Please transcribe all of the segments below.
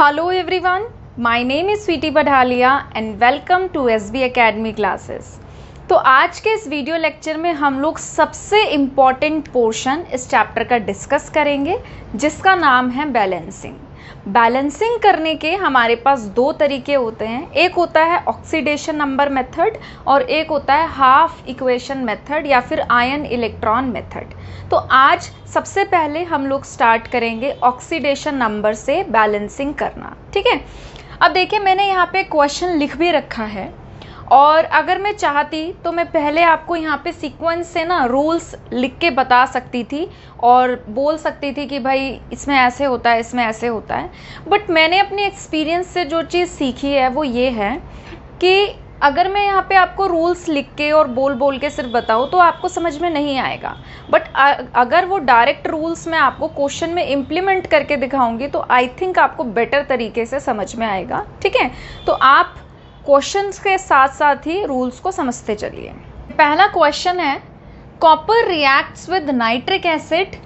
Hello everyone, my name is Sweety Badhalia and welcome to SB Academy classes। तो आज के इस video lecture में हम लोग सबसे इम्पॉर्टेंट पोर्शन इस चैप्टर का डिस्कस करेंगे जिसका नाम है बैलेंसिंग। बैलेंसिंग करने के हमारे पास दो तरीके होते हैं, एक होता है ऑक्सीडेशन नंबर मेथड और एक होता है हाफ इक्वेशन मेथड या फिर आयन इलेक्ट्रॉन मेथड। तो आज सबसे पहले हम लोग स्टार्ट करेंगे ऑक्सीडेशन नंबर से बैलेंसिंग करना, ठीक है। अब देखिए मैंने यहाँ पे क्वेश्चन लिख भी रखा है और अगर मैं चाहती तो मैं पहले आपको यहाँ पे सीक्वेंस से ना रूल्स लिख के बता सकती थी और बोल सकती थी कि भाई इसमें ऐसे होता है, इसमें ऐसे होता है। बट मैंने अपने एक्सपीरियंस से जो चीज़ सीखी है वो ये है कि अगर मैं यहाँ पे आपको रूल्स लिख के और बोल बोल के सिर्फ बताऊँ तो आपको समझ में नहीं आएगा। बट अगर वो डायरेक्ट रूल्स मैं आपको क्वेश्चन में इम्प्लीमेंट करके दिखाऊंगी तो आई थिंक आपको बेटर तरीके से समझ में आएगा, ठीक है। तो आप क्वेश्चंस के साथ साथ ही रूल्स को समझते चलिए। पहला क्वेश्चन है, copper reacts with nitric acid,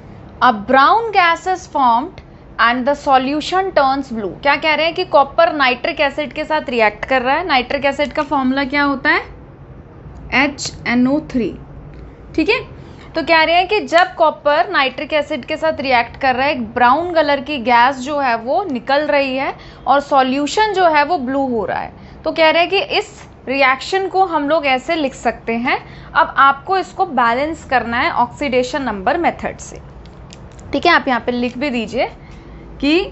a brown gas is formed and the solution turns blue. क्या कह रहे हैं कि कॉपर नाइट्रिक एसिड के साथ रिएक्ट कर रहा है। नाइट्रिक एसिड का फॉर्मूला क्या होता है? HNO3, ठीक है। तो कह रहे हैं कि जब कॉपर नाइट्रिक एसिड के साथ रिएक्ट कर रहा है, एक ब्राउन कलर की गैस जो है वो निकल रही है और सॉल्यूशन जो है वो ब्लू हो रहा है। तो कह रहे हैं कि इस रिएक्शन को हम लोग ऐसे लिख सकते हैं। अब आपको इसको बैलेंस करना है ऑक्सीडेशन नंबर मेथड से, ठीक है। आप यहाँ पे लिख भी दीजिए कि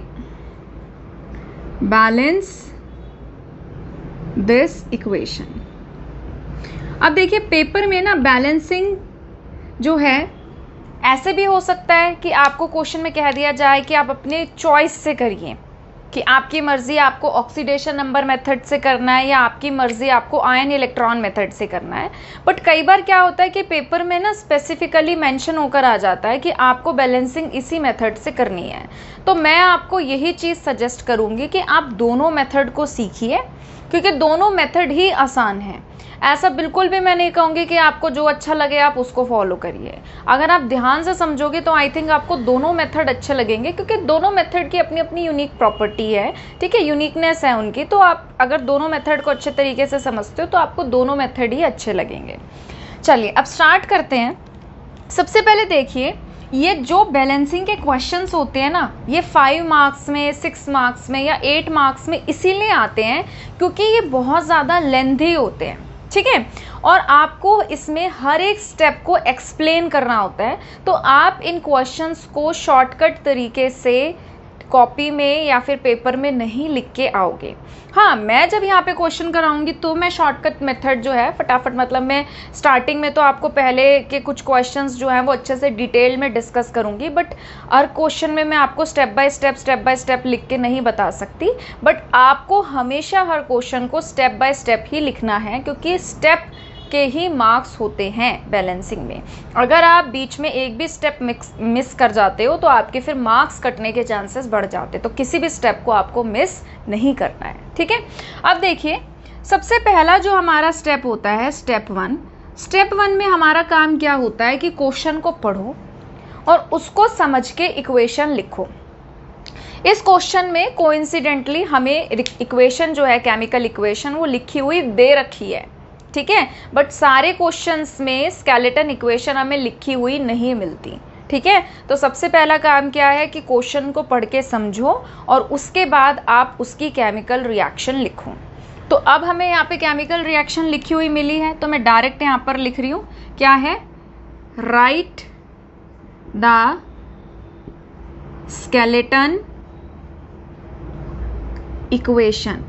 बैलेंस दिस इक्वेशन। अब देखिए पेपर में ना बैलेंसिंग जो है ऐसे भी हो सकता है कि आपको क्वेश्चन में कह दिया जाए कि आप अपने चॉइस से करिए, कि आपकी मर्जी आपको ऑक्सीडेशन नंबर मेथड से करना है या आपकी मर्जी आपको आयन इलेक्ट्रॉन मेथड से करना है। बट कई बार क्या होता है कि पेपर में ना स्पेसिफिकली मेंशन होकर आ जाता है कि आपको बैलेंसिंग इसी मेथड से करनी है। तो मैं आपको यही चीज़ सजेस्ट करूँगी कि आप दोनों मेथड को सीखिए क्योंकि दोनों मेथड ही आसान है। ऐसा बिल्कुल भी मैं नहीं कहूँगी कि आपको जो अच्छा लगे आप उसको फॉलो करिए। अगर आप ध्यान से समझोगे तो आई थिंक आपको दोनों मेथड अच्छे लगेंगे क्योंकि दोनों मेथड की अपनी अपनी यूनिक प्रॉपर्टी है, ठीक है, यूनिकनेस है उनकी। तो आप अगर दोनों मेथड को अच्छे तरीके से समझते हो तो आपको दोनों मेथड ही अच्छे लगेंगे। चलिए अब स्टार्ट करते हैं। सबसे पहले देखिए ये जो बैलेंसिंग के क्वेश्चंस होते हैं ना, ये 5 मार्क्स में, 6 मार्क्स में या 8 मार्क्स में इसीलिए आते हैं क्योंकि ये बहुत ज़्यादा लेंथी होते हैं, ठीक है। और आपको इसमें हर एक स्टेप को एक्सप्लेन करना होता है। तो आप इन क्वेश्चंस को शॉर्टकट तरीके से कॉपी में या फिर पेपर में नहीं लिख के आओगे। हाँ, मैं जब यहाँ पे क्वेश्चन कराऊंगी तो मैं शॉर्टकट मेथड जो है फटाफट, मतलब मैं स्टार्टिंग में तो आपको पहले के कुछ क्वेश्चंस जो हैं वो अच्छे से डिटेल में डिस्कस करूंगी। बट हर क्वेश्चन में मैं आपको स्टेप बाय स्टेप लिख के नहीं बता सकती। बट आपको हमेशा हर क्वेश्चन को स्टेप बाय स्टेप ही लिखना है क्योंकि स्टेप के ही मार्क्स होते हैं बैलेंसिंग में। अगर आप बीच में एक भी स्टेप मिस कर जाते हो तो आपके फिर मार्क्स कटने के चांसेस बढ़ जाते। तो किसी भी स्टेप को आपको मिस नहीं करना है, ठीक है। अब देखिए सबसे पहला जो हमारा स्टेप होता है स्टेप 1। स्टेप 1 में हमारा काम क्या होता है कि क्वेश्चन को पढ़ो और उसको समझ के इक्वेशन लिखो। इस क्वेश्चन में कोइंसिडेंटली हमें इक्वेशन जो है केमिकल इक्वेशन वो लिखी हुई दे रखी है, ठीक है। बट सारे क्वेश्चंस में स्केलेटन इक्वेशन हमें लिखी हुई नहीं मिलती, ठीक है। तो सबसे पहला काम क्या है कि क्वेश्चन को पढ़ के समझो और उसके बाद आप उसकी केमिकल रिएक्शन लिखो। तो अब हमें यहाँ पे केमिकल रिएक्शन लिखी हुई मिली है तो मैं डायरेक्ट यहाँ पर लिख रही हूँ, क्या है? Right the skeleton equation,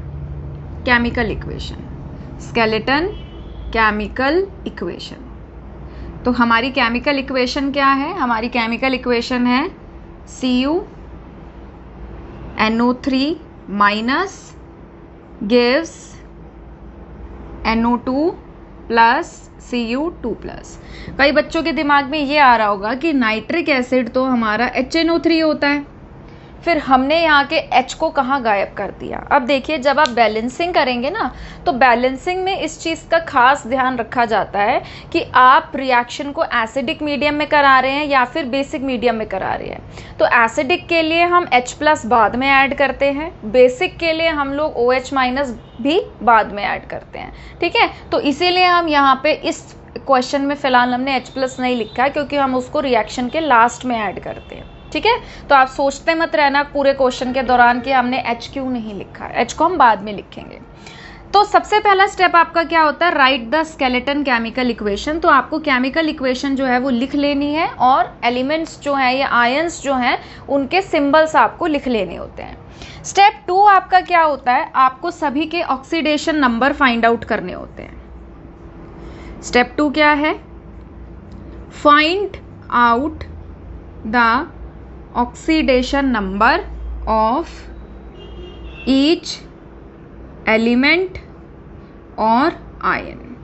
chemical equation, skeleton chemical equation. तो हमारी केमिकल इक्वेशन क्या है? हमारी केमिकल इक्वेशन है CuNO3 minus gives NO2 plus Cu2 plus. कई बच्चों के दिमाग में ये आ रहा होगा कि नाइट्रिक एसिड तो हमारा HNO3 होता है, फिर हमने यहाँ के H को कहाँ गायब कर दिया। अब देखिए जब आप बैलेंसिंग करेंगे ना, तो बैलेंसिंग में इस चीज़ का खास ध्यान रखा जाता है कि आप रिएक्शन को एसिडिक मीडियम में करा रहे हैं या फिर बेसिक मीडियम में करा रहे हैं। तो एसिडिक के लिए हम H+ बाद में ऐड करते हैं, बेसिक के लिए हम लोग OH- भी बाद में ऐड करते हैं। ठीक है, तो इसीलिए हम यहाँ पे इस क्वेश्चन में फिलहाल हमने H+ नहीं लिखा है, क्योंकि हम उसको रिएक्शन के लास्ट में ऐड करते हैं। ठीक है, तो आप सोचते मत रहना पूरे क्वेश्चन के दौरान कि हमने H क्यों नहीं लिखा है, H को हम बाद में लिखेंगे। तो सबसे पहला स्टेप आपका क्या होता है, right the skeleton chemical equation. तो आपको केमिकल इक्वेशन जो है वो लिख लेनी है और एलिमेंट्स जो हैं या आयंस जो हैं उनके सिंबल्स आपको लिख लेने होते हैं। स्टेप 2 आपका क्या होता है, आपको सभी के ऑक्सीडेशन नंबर फाइंड आउट करने होते हैं। स्टेप 2 क्या है, find out the oxidation number of each element और आयन।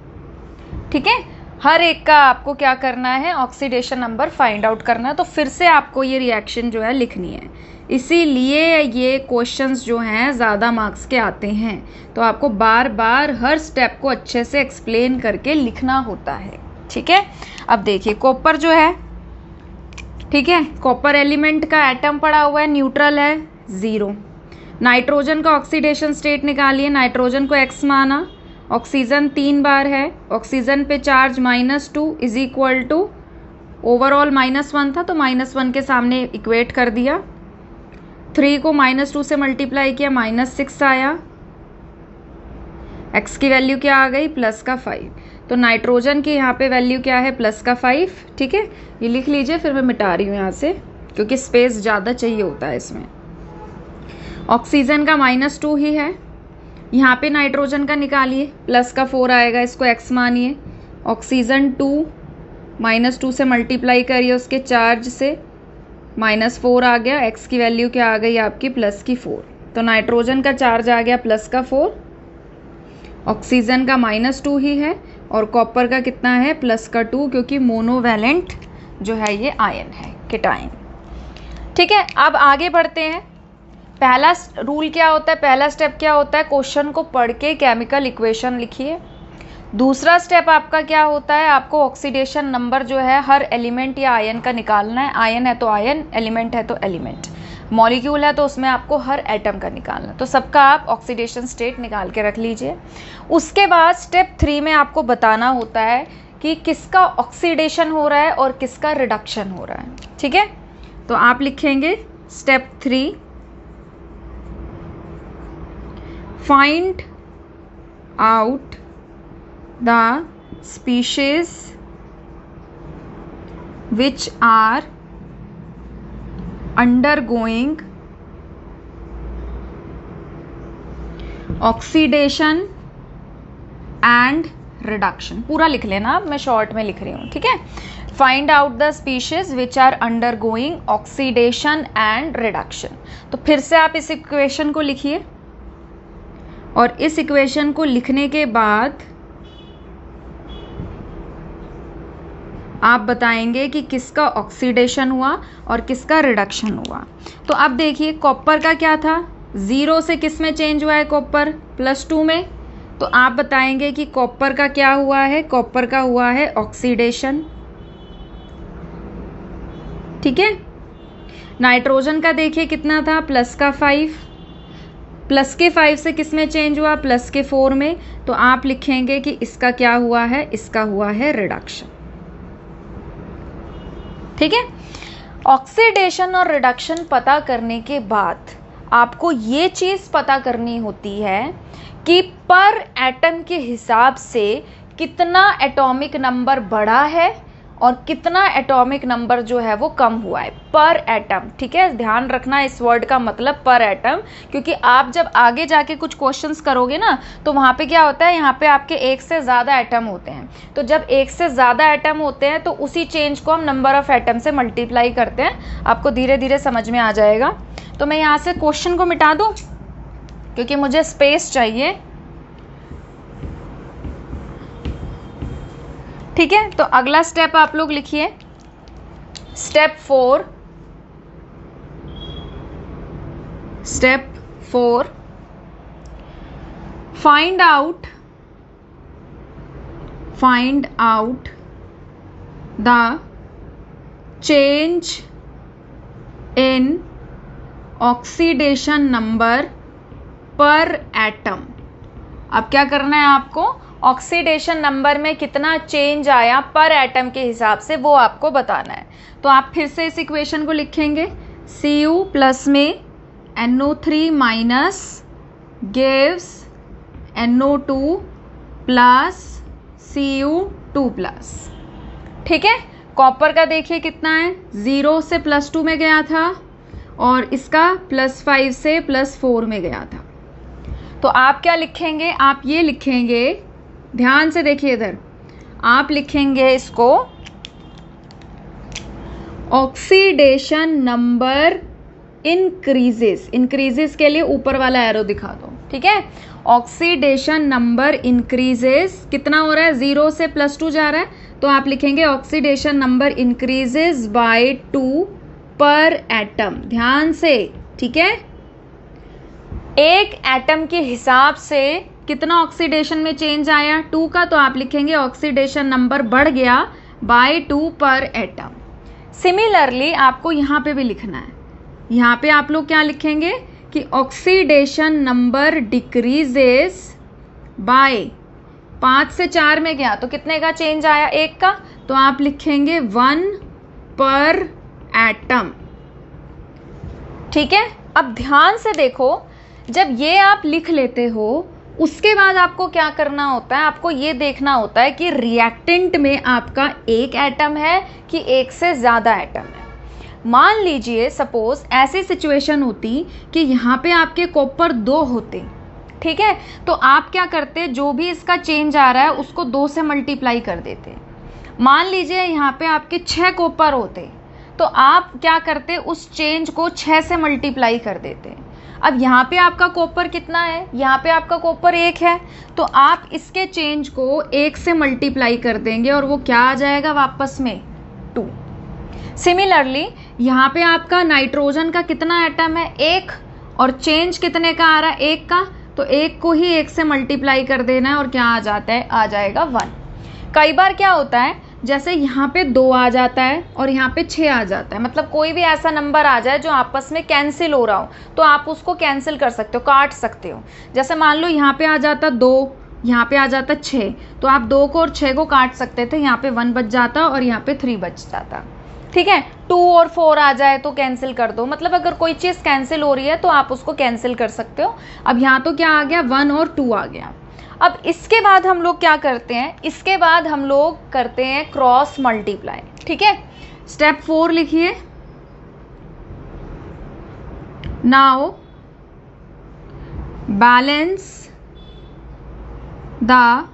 ठीक है, हर एक का आपको क्या करना है, ऑक्सीडेशन नंबर फाइंड आउट करना है। तो फिर से आपको ये रिएक्शन जो है लिखनी है, इसीलिए ये क्वेश्चंस जो हैं ज़्यादा मार्क्स के आते हैं। तो आपको बार बार हर स्टेप को अच्छे से एक्सप्लेन करके लिखना होता है। ठीक है, अब देखिए कॉपर जो है, ठीक है, कॉपर एलिमेंट का एटम पड़ा हुआ है, न्यूट्रल है 0। नाइट्रोजन का ऑक्सीडेशन स्टेट निकालिए, नाइट्रोजन को X माना, ऑक्सीजन 3 बार है, ऑक्सीजन पे charge -2 is equal to overall -1 था तो -1 के सामने इक्वेट कर दिया। 3 को -2 से मल्टीप्लाई किया, -6 आया। X की वैल्यू क्या आ गई, +5। तो नाइट्रोजन की यहाँ पे वैल्यू क्या है, +5। ठीक है, ये लिख लीजिए, फिर मैं मिटा रही हूँ यहाँ से क्योंकि स्पेस ज़्यादा चाहिए होता है इसमें। ऑक्सीजन का -2 ही है, यहाँ पे नाइट्रोजन का निकालिए, +4 आएगा, इसको X मानिए। ऑक्सीजन 2 -2 से मल्टीप्लाई करिए उसके चार्ज से, -4 आ गया। X की वैल्यू क्या आ गई आपकी, +4। तो नाइट्रोजन का चार्ज आ गया +4, ऑक्सीजन का -2 ही है और कॉपर का कितना है, +2, क्योंकि मोनोवैलेंट जो है ये आयन है, केटायन। ठीक है, अब आगे बढ़ते हैं। पहला रूल क्या होता है, पहला स्टेप क्या होता है, क्वेश्चन को पढ़ के केमिकल इक्वेशन लिखिए। दूसरा स्टेप आपका क्या होता है, आपको ऑक्सीडेशन नंबर जो है हर एलिमेंट या आयन का निकालना है। आयन है तो आयन, एलिमेंट है तो एलिमेंट, मॉलिक्यूल है तो उसमें आपको हर एटम का निकालना है। तो सबका आप ऑक्सीडेशन स्टेट निकाल के रख लीजिए। उसके बाद स्टेप 3 में आपको बताना होता है कि किसका ऑक्सीडेशन हो रहा है और किसका रिडक्शन हो रहा है। ठीक है, तो आप लिखेंगे step 3, find out the species which are undergoing oxidation and reduction। पूरा लिख लेना, अब मैं शॉर्ट में लिख रही हूँ। ठीक है, find out the species which are undergoing oxidation and reduction. तो फिर से आप इस इक्वेशन को लिखिए और इस इक्वेशन को लिखने के बाद आप बताएंगे कि किसका ऑक्सीडेशन हुआ और किसका रिडक्शन हुआ। तो अब देखिए कॉपर का क्या था, 0 से किस में चेंज हुआ है, कॉपर +2 में। तो आप बताएंगे कि कॉपर का क्या हुआ है, कॉपर का हुआ है ऑक्सीडेशन। ठीक है, नाइट्रोजन का देखिए कितना था, +5, +5 से किस में चेंज हुआ, +4 में। तो आप लिखेंगे कि इसका क्या हुआ है, इसका हुआ है रिडक्शन। ठीक है, ऑक्सीडेशन और रिडक्शन पता करने के बाद आपको ये चीज़ पता करनी होती है कि पर एटम के हिसाब से कितना एटॉमिक नंबर बढ़ा है और कितना एटॉमिक नंबर जो है वो कम हुआ है, पर एटम। ठीक है, ध्यान रखना इस वर्ड का मतलब पर एटम, क्योंकि आप जब आगे जाके कुछ क्वेश्चंस करोगे ना तो वहाँ पे क्या होता है, यहाँ पे आपके एक से ज़्यादा एटम होते हैं। तो जब एक से ज़्यादा एटम होते हैं तो उसी चेंज को हम नंबर ऑफ एटम से मल्टीप्लाई करते हैं। आपको धीरे धीरे समझ में आ जाएगा। तो मैं यहाँ से क्वेश्चन को मिटा दूँ क्योंकि मुझे स्पेस चाहिए। ठीक है, तो अगला स्टेप आप लोग लिखिए, step 4, Step 4, find out the change in oxidation number per atom. अब क्या करना है आपको, ऑक्सीडेशन नंबर में कितना चेंज आया पर एटम के हिसाब से वो आपको बताना है। तो आप फिर से इस इक्वेशन को लिखेंगे, Cu प्लस में NO3 minus gives NO2 plus Cu2 plus. ठीक है, कॉपर का देखिए कितना है, 0 से +2 में गया था और इसका +5 से +4 में गया था। तो आप क्या लिखेंगे, आप ये लिखेंगे, ध्यान से देखिए इधर, आप लिखेंगे इसको ऑक्सीडेशन नंबर इंक्रीजेस के लिए ऊपर वाला एरो दिखा दो। ठीक है, ऑक्सीडेशन नंबर इंक्रीजेस, कितना हो रहा है, 0 से +2 जा रहा है, तो आप लिखेंगे ऑक्सीडेशन नंबर इंक्रीजेस बाय 2 पर एटम। ध्यान से, ठीक है, एक एटम के हिसाब से कितना ऑक्सीडेशन में चेंज आया, 2 का, तो आप लिखेंगे ऑक्सीडेशन नंबर बढ़ गया बाय 2 पर एटम। सिमिलरली आपको यहाँ पे भी लिखना है, यहाँ पे आप लोग क्या लिखेंगे कि ऑक्सीडेशन नंबर डिक्रीजेस बाय 5 से 4 में गया तो कितने का चेंज आया, 1 का, तो आप लिखेंगे 1 पर एटम। ठीक है, अब ध्यान से देखो, जब ये आप लिख लेते हो उसके बाद आपको क्या करना होता है, आपको ये देखना होता है कि रिएक्टेंट में आपका एक एटम है कि एक से ज़्यादा एटम है। मान लीजिए सपोज ऐसी सिचुएशन होती कि यहाँ पे आपके कॉपर 2 होते, ठीक है, तो आप क्या करते, जो भी इसका चेंज आ रहा है उसको 2 से मल्टीप्लाई कर देते। मान लीजिए यहाँ पे आपके 6 कॉपर होते, तो आप क्या करते, उस चेंज को 6 से मल्टीप्लाई कर देते। अब यहाँ पे आपका कॉपर कितना है, यहाँ पे आपका कॉपर 1 है, तो आप इसके चेंज को 1 से मल्टीप्लाई कर देंगे और वो क्या आ जाएगा वापस में, 2। सिमिलरली यहाँ पे आपका नाइट्रोजन का कितना एटम है, 1, और चेंज कितने का आ रहा है, 1 का, तो 1 को ही 1 से मल्टीप्लाई कर देना है और क्या आ जाता है, आ जाएगा 1। कई बार क्या होता है, जैसे यहाँ पे 2 आ जाता है और यहाँ पे 6 आ जाता है, मतलब कोई भी ऐसा नंबर आ जाए जो आपस में कैंसिल हो रहा हो, तो आप उसको कैंसिल कर सकते हो, काट सकते हो। जैसे मान लो यहाँ पे आ जाता 2, यहाँ पे आ जाता 6, तो आप 2 को और 6 को काट सकते थे, यहाँ पे 1 बच जाता और यहाँ पे 3 बच जाता। ठीक है, 2 और 4 आ जाए तो कैंसिल कर दो, मतलब अगर कोई चीज़ कैंसिल हो रही है तो आप उसको कैंसिल कर सकते हो। अब यहाँ तो क्या आ गया, 1 और 2 आ गया। अब इसके बाद हम लोग क्या करते हैं, इसके बाद हम लोग करते हैं क्रॉस मल्टीप्लाई। ठीक है, स्टेप 4 लिखिए, now balance the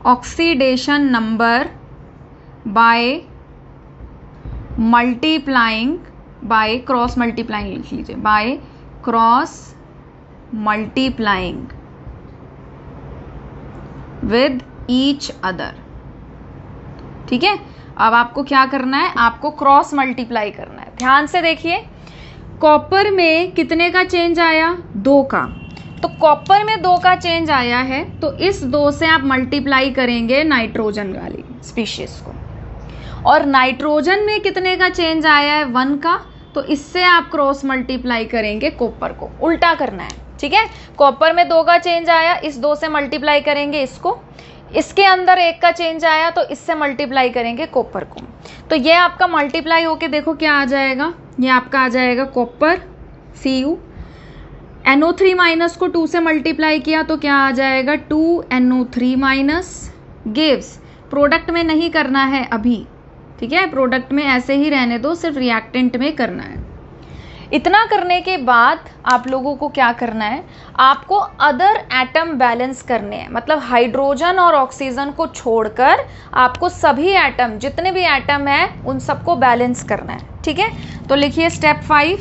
oxidation number by multiplying, by cross multiplying लिख लीजिए, by cross multiplying with each other. ठीक है, अब आपको क्या करना है, आपको क्रॉस मल्टीप्लाई करना है। ध्यान से देखिए, कॉपर में कितने का चेंज आया, 2 का, तो कॉपर में 2 का चेंज आया है, तो इस 2 से आप मल्टीप्लाई करेंगे नाइट्रोजन वाली स्पीशीज को, और नाइट्रोजन में कितने का चेंज आया है, 1 का, तो इससे आप क्रॉस मल्टीप्लाई करेंगे कॉपर को, उल्टा करना है। ठीक है, कॉपर में 2 का चेंज आया, इस 2 से मल्टीप्लाई करेंगे इसको, इसके अंदर 1 का चेंज आया तो इससे मल्टीप्लाई करेंगे कॉपर को। तो ये आपका मल्टीप्लाई होके देखो क्या आ जाएगा, ये आपका आ जाएगा कॉपर Cu, NO3 माइनस को 2 से मल्टीप्लाई किया तो क्या आ जाएगा, 2NO3 माइनस गिव्स, प्रोडक्ट में नहीं करना है अभी, ठीक है, प्रोडक्ट में ऐसे ही रहने दो, सिर्फ रिएक्टेंट में करना है। इतना करने के बाद आप लोगों को क्या करना है, आपको अदर एटम बैलेंस करने हैं, मतलब हाइड्रोजन और ऑक्सीजन को छोड़कर आपको सभी एटम, जितने भी एटम हैं उन सबको बैलेंस करना है। ठीक है, तो लिखिए step 5,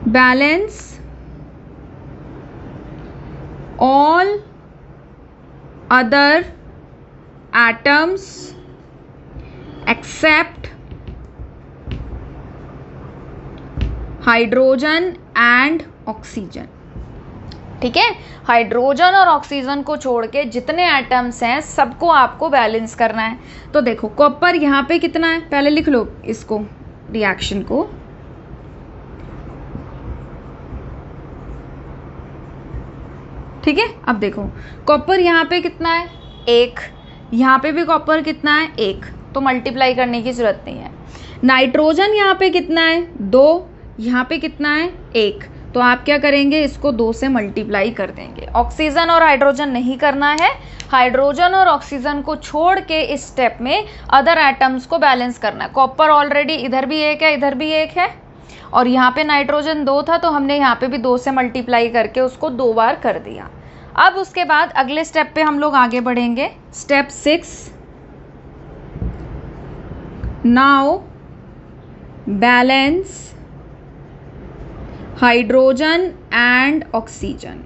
balance all other atoms except hydrogen and oxygen. ठीक है, हाइड्रोजन और ऑक्सीजन को छोड़ के जितने एटम्स हैं सबको आपको बैलेंस करना है। तो देखो कॉपर यहाँ पे कितना है, पहले लिख लो इसको, रिएक्शन को। ठीक है, अब देखो कॉपर यहाँ पे कितना है, 1, यहाँ पे भी कॉपर कितना है, 1, तो मल्टीप्लाई करने की जरूरत नहीं है। नाइट्रोजन यहाँ पे कितना है, 2, यहाँ पे कितना है, 1, तो आप क्या करेंगे, इसको 2 से मल्टीप्लाई कर देंगे। ऑक्सीजन और हाइड्रोजन नहीं करना है, हाइड्रोजन और ऑक्सीजन को छोड़ के इस स्टेप में अदर एटम्स को बैलेंस करना है। कॉपर ऑलरेडी इधर भी 1 है, इधर भी 1 है, और यहाँ पे नाइट्रोजन 2 था, तो हमने यहाँ पे भी 2 से मल्टीप्लाई करके उसको 2 बार कर दिया। अब उसके बाद अगले स्टेप पे हम लोग आगे बढ़ेंगे, step 6। Now balance hydrogen and oxygen.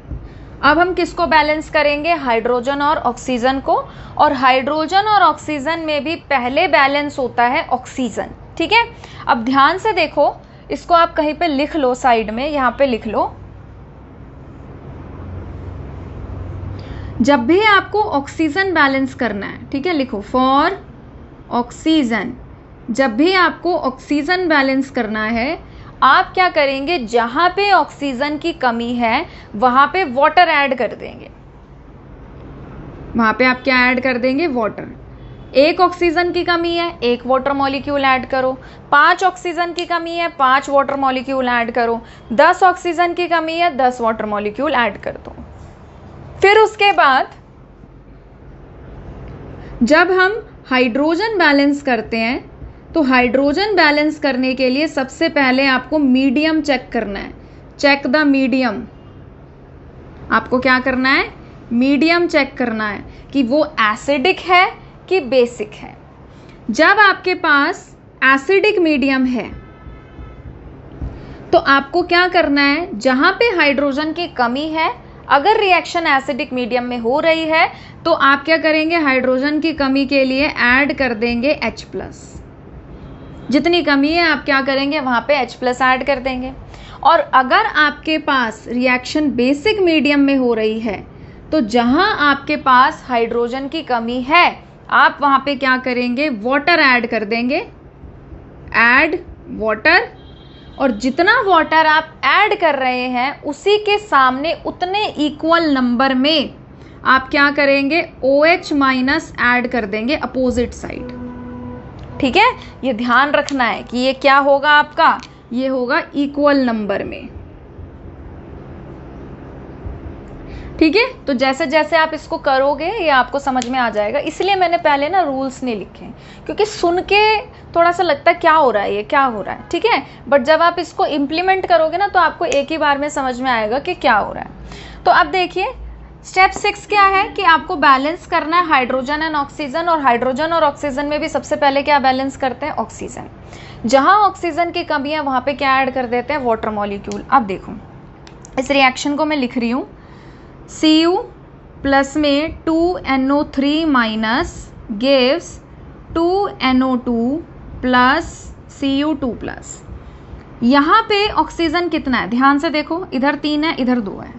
अब हम किसको बैलेंस करेंगे, हाइड्रोजन और ऑक्सीजन को, और हाइड्रोजन और ऑक्सीजन में भी पहले बैलेंस होता है ऑक्सीजन। ठीक है, अब ध्यान से देखो, इसको आप कहीं पे लिख लो, साइड में यहाँ पे लिख लो। जब भी आपको ऑक्सीजन बैलेंस करना है, ठीक है, लिखो फॉर ऑक्सीजन, जब भी आपको ऑक्सीजन बैलेंस करना है, आप क्या करेंगे, जहां पे ऑक्सीजन की कमी है वहां पे वाटर ऐड कर देंगे। वहां पे आप क्या ऐड कर देंगे, वाटर। 1 ऑक्सीजन की कमी है, 1 वाटर मॉलिक्यूल ऐड करो। 5 ऑक्सीजन की कमी है, 5 वाटर मॉलिक्यूल ऐड करो। 10 ऑक्सीजन की कमी है, 10 वाटर मॉलिक्यूल ऐड कर दो। फिर उसके बाद जब हम हाइड्रोजन बैलेंस करते हैं, तो हाइड्रोजन बैलेंस करने के लिए सबसे पहले आपको मीडियम चेक करना है। Check the medium. आपको क्या करना है, मीडियम चेक करना है कि वो एसिडिक है कि बेसिक है। जब आपके पास एसिडिक मीडियम है तो आपको क्या करना है, जहां पे हाइड्रोजन की कमी है, अगर रिएक्शन एसिडिक मीडियम में हो रही है तो आप क्या करेंगे, हाइड्रोजन की कमी के लिए ऐड कर देंगे H+। जितनी कमी है आप क्या करेंगे, वहां पे H+ ऐड कर देंगे। और अगर आपके पास रिएक्शन बेसिक मीडियम में हो रही है तो जहां आपके पास हाइड्रोजन की कमी है आप वहां पे क्या करेंगे, वाटर ऐड कर देंगे, ऐड वाटर। और जितना वाटर आप ऐड कर रहे हैं उसी के सामने उतने इक्वल नंबर में आप क्या करेंगे, OH- ऐड कर देंगे अपोजिट साइड। ठीक है, ये ध्यान रखना है कि ये क्या होगा आपका, ये होगा इक्वल नंबर में। ठीक है, तो जैसे जैसे आप इसको करोगे ये आपको समझ में आ जाएगा। इसलिए मैंने पहले ना रूल्स नहीं लिखे, क्योंकि सुन के थोड़ा सा लगता है क्या हो रहा है, ये क्या हो रहा है। ठीक है, बट जब आप इसको इम्प्लीमेंट करोगे ना तो आपको एक ही बार में समझ में आएगा कि क्या हो रहा है। तो अब देखिए स्टेप 6 क्या है कि आपको बैलेंस करना है हाइड्रोजन एंड ऑक्सीजन, और हाइड्रोजन और ऑक्सीजन में भी सबसे पहले क्या बैलेंस करते हैं, ऑक्सीजन। जहां ऑक्सीजन की कमी है वहां पे क्या ऐड कर देते हैं, वाटर मॉलिक्यूल। अब देखो इस रिएक्शन को मैं लिख रही हूं, Cu प्लस में 2NO3 minus gives 2NO2 plus Cu2 plus. यहाँ पे ऑक्सीजन कितना है, ध्यान से देखो, इधर 3 है, इधर 2 है,